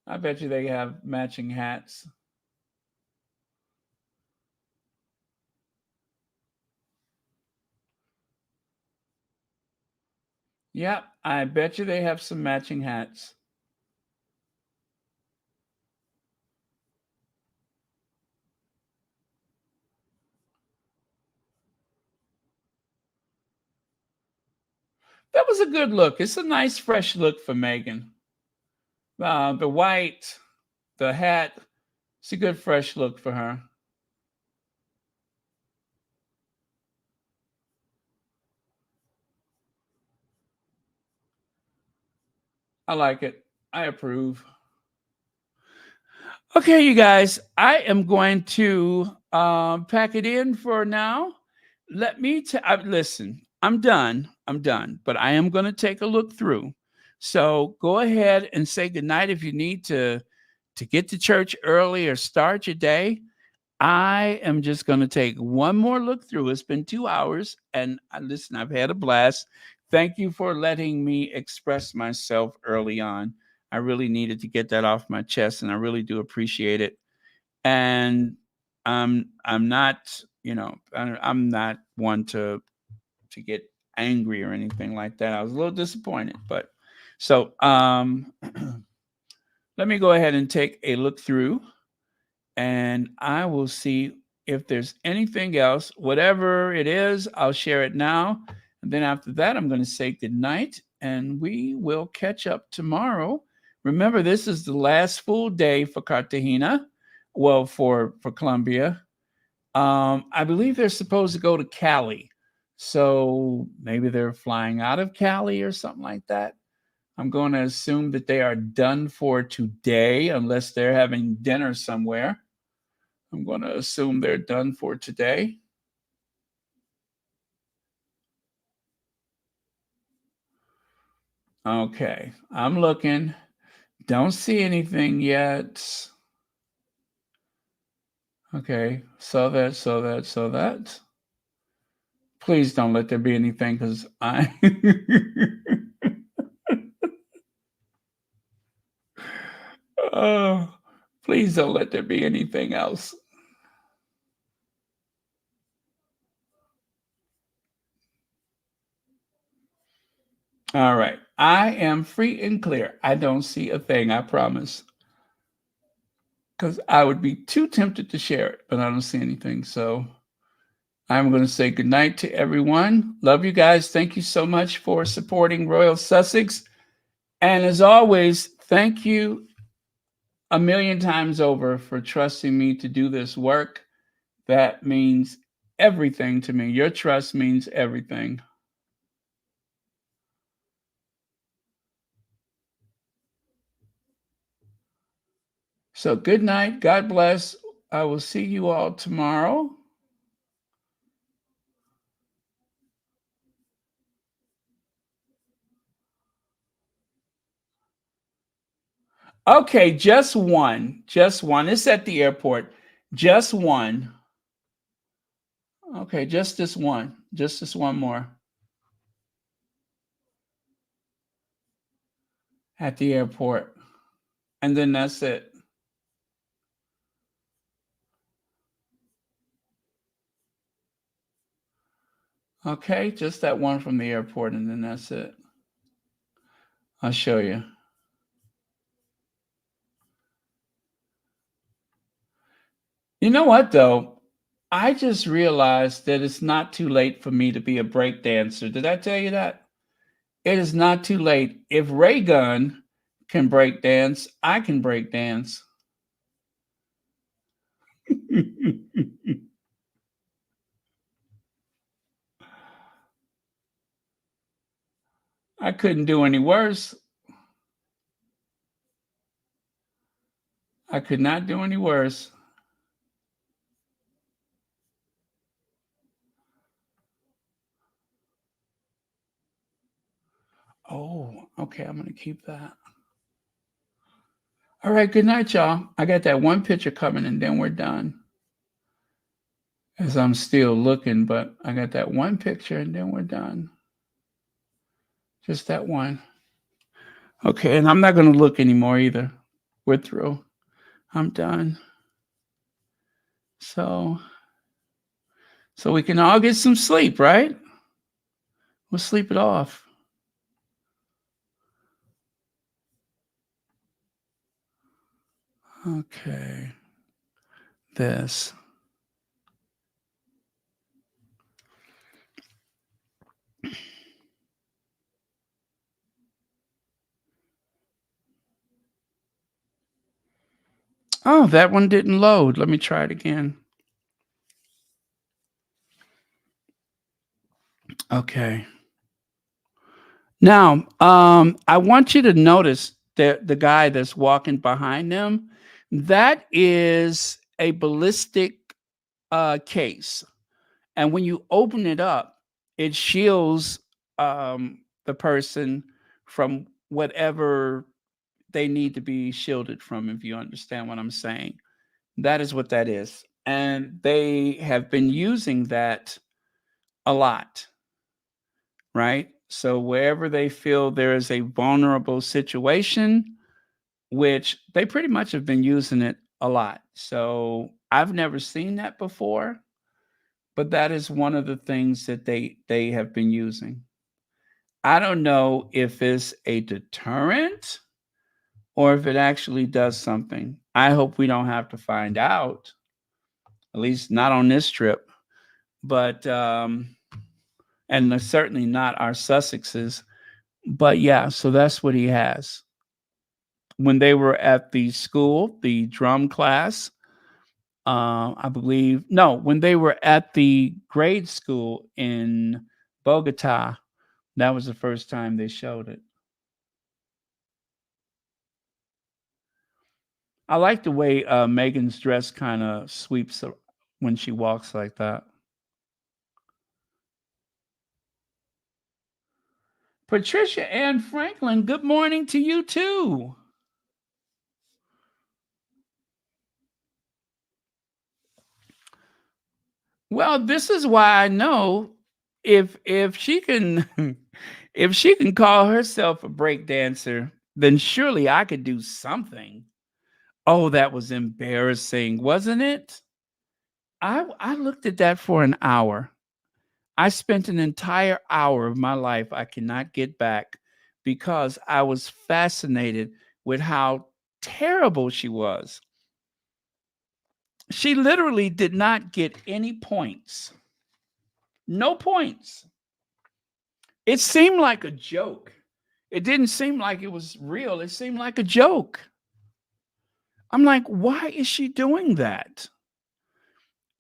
I bet you they have matching hats. Yep, I bet you they have some matching hats. That was a good look. It's a nice, fresh look for Meghan. The white, the hat, it's a good, fresh look for her. I like it. I approve. Okay, you guys, I am going to pack it in for now. Let me listen. I'm done. But I am going to take a look through. So go ahead and say goodnight if you need to get to church early or start your day. I am just going to take one more look through. It's been 2 hours, and listen, I've had a blast. Thank you for letting me express myself early on. I really needed to get that off my chest, and I really do appreciate it. And I'm not, I'm not one to get angry or anything like that. I was a little disappointed, but so let me go ahead and take a look through, and I will see if there's anything else. Whatever it is, I'll share it now. And then after that, I'm going to say goodnight, and we will catch up tomorrow. Remember, this is the last full day for Cartagena. Well, for Colombia. I believe they're supposed to go to Cali. So maybe they're flying out of Cali or something like that. I'm going to assume that they are done for today, unless they're having dinner somewhere. I'm going to assume they're done for today. Okay, I'm looking. Don't see anything yet. Okay, so that. Please don't let there be anything, because I... Oh, please don't let there be anything else. All right. I am free and clear. I don't see a thing, I promise. Because I would be too tempted to share it, but I don't see anything. So I'm going to say goodnight to everyone. Love you guys. Thank you so much for supporting Royal Sussex. And as always, thank you a million times over for trusting me to do this work. That means everything to me. Your trust means everything. So good night. God bless. I will see you all tomorrow. Okay, just one. Just one. It's at the airport. Just one. Okay, just this one. Just this one more. At the airport. And then that's it. Okay, just that one from the airport, and then that's it. I'll show you. You know what, though? I just realized that it's not too late for me to be a break dancer. Did I tell you that? It is not too late. If Ray Gun can break dance, I can break dance. I couldn't do any worse. I could not do any worse. Oh, okay. I'm going to keep that. All right. Good night, y'all. I got that one picture coming and then we're done. As I'm still looking, but I got that one picture and then we're done. Just that one. Okay. And I'm not going to look anymore either. We're through. I'm done. So we can all get some sleep, right? We'll sleep it off. Okay. This. Oh, that one didn't load. Let me try it again. Okay. Now, I want you to notice that the guy that's walking behind them, that is a ballistic case. And when you open it up, it shields the person from whatever they need to be shielded from, if you understand what I'm saying. That is what that is. And they have been using that a lot, right? So wherever they feel there is a vulnerable situation, which they pretty much have been using it a lot. So I've never seen that before, but that is one of the things that they have been using. I don't know if it's a deterrent or if it actually does something. I hope we don't have to find out, at least not on this trip. But and certainly not our Sussexes. But yeah, so that's what he has. When they were at the school, the drum class, I believe, no, when they were at the grade school in Bogota, that was the first time they showed it. I like the way Meghan's dress kind of sweeps when she walks like that. Patricia Ann Franklin, good morning to you too. Well, this is why I know if she can if she can call herself a break dancer, then surely I could do something. Oh, that was embarrassing, wasn't it? I looked at that for an hour. I spent an entire hour of my life I cannot get back because I was fascinated with how terrible she was. She literally did not get any points. No points. It seemed like a joke. It didn't seem like it was real. It seemed like a joke. I'm like, why is she doing that?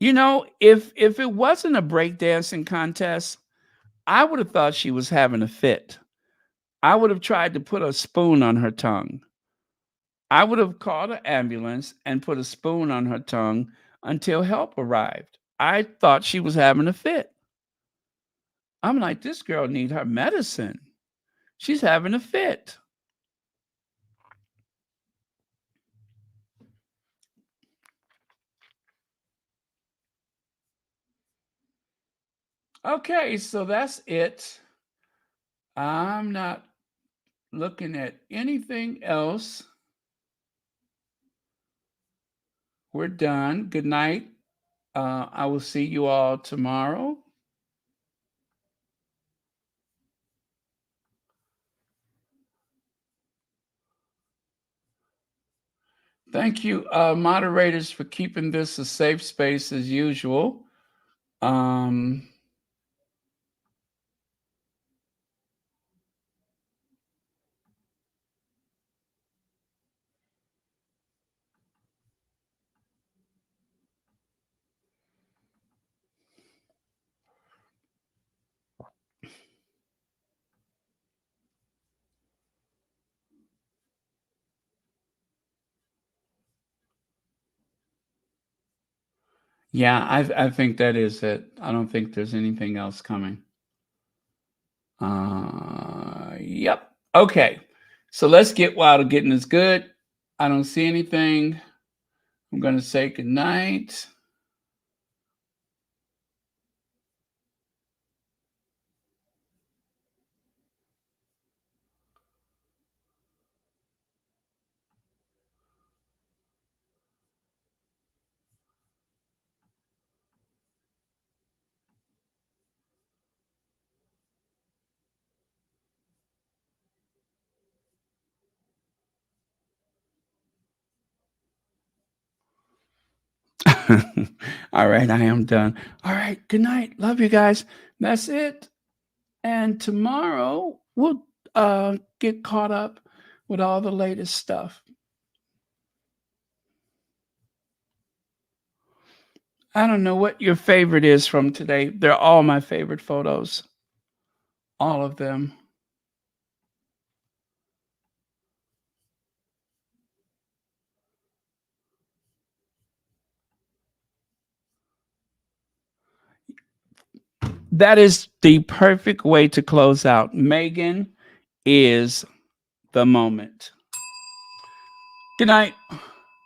If it wasn't a breakdancing contest, I would have thought she was having a fit. I would have tried to put a spoon on her tongue. I would have called an ambulance and put a spoon on her tongue until help arrived. I thought she was having a fit. I'm like, this girl need her medicine. She's having a fit. Okay, so that's it. I'm not looking at anything else. We're done. Good night. I will see you all tomorrow. Thank you, moderators, for keeping this a safe space as usual. Yeah, I think that is it. I don't think there's anything else coming. Yep. Okay. So let's get wild. Getting is good. I don't see anything. I'm going to say good night. All right, I am done. All right, good night. Love you guys. That's it. And tomorrow we'll get caught up with all the latest stuff. I don't know what your favorite is from today. They're all my favorite photos. All of them. That is the perfect way to close out. Meghan is the moment. Good night.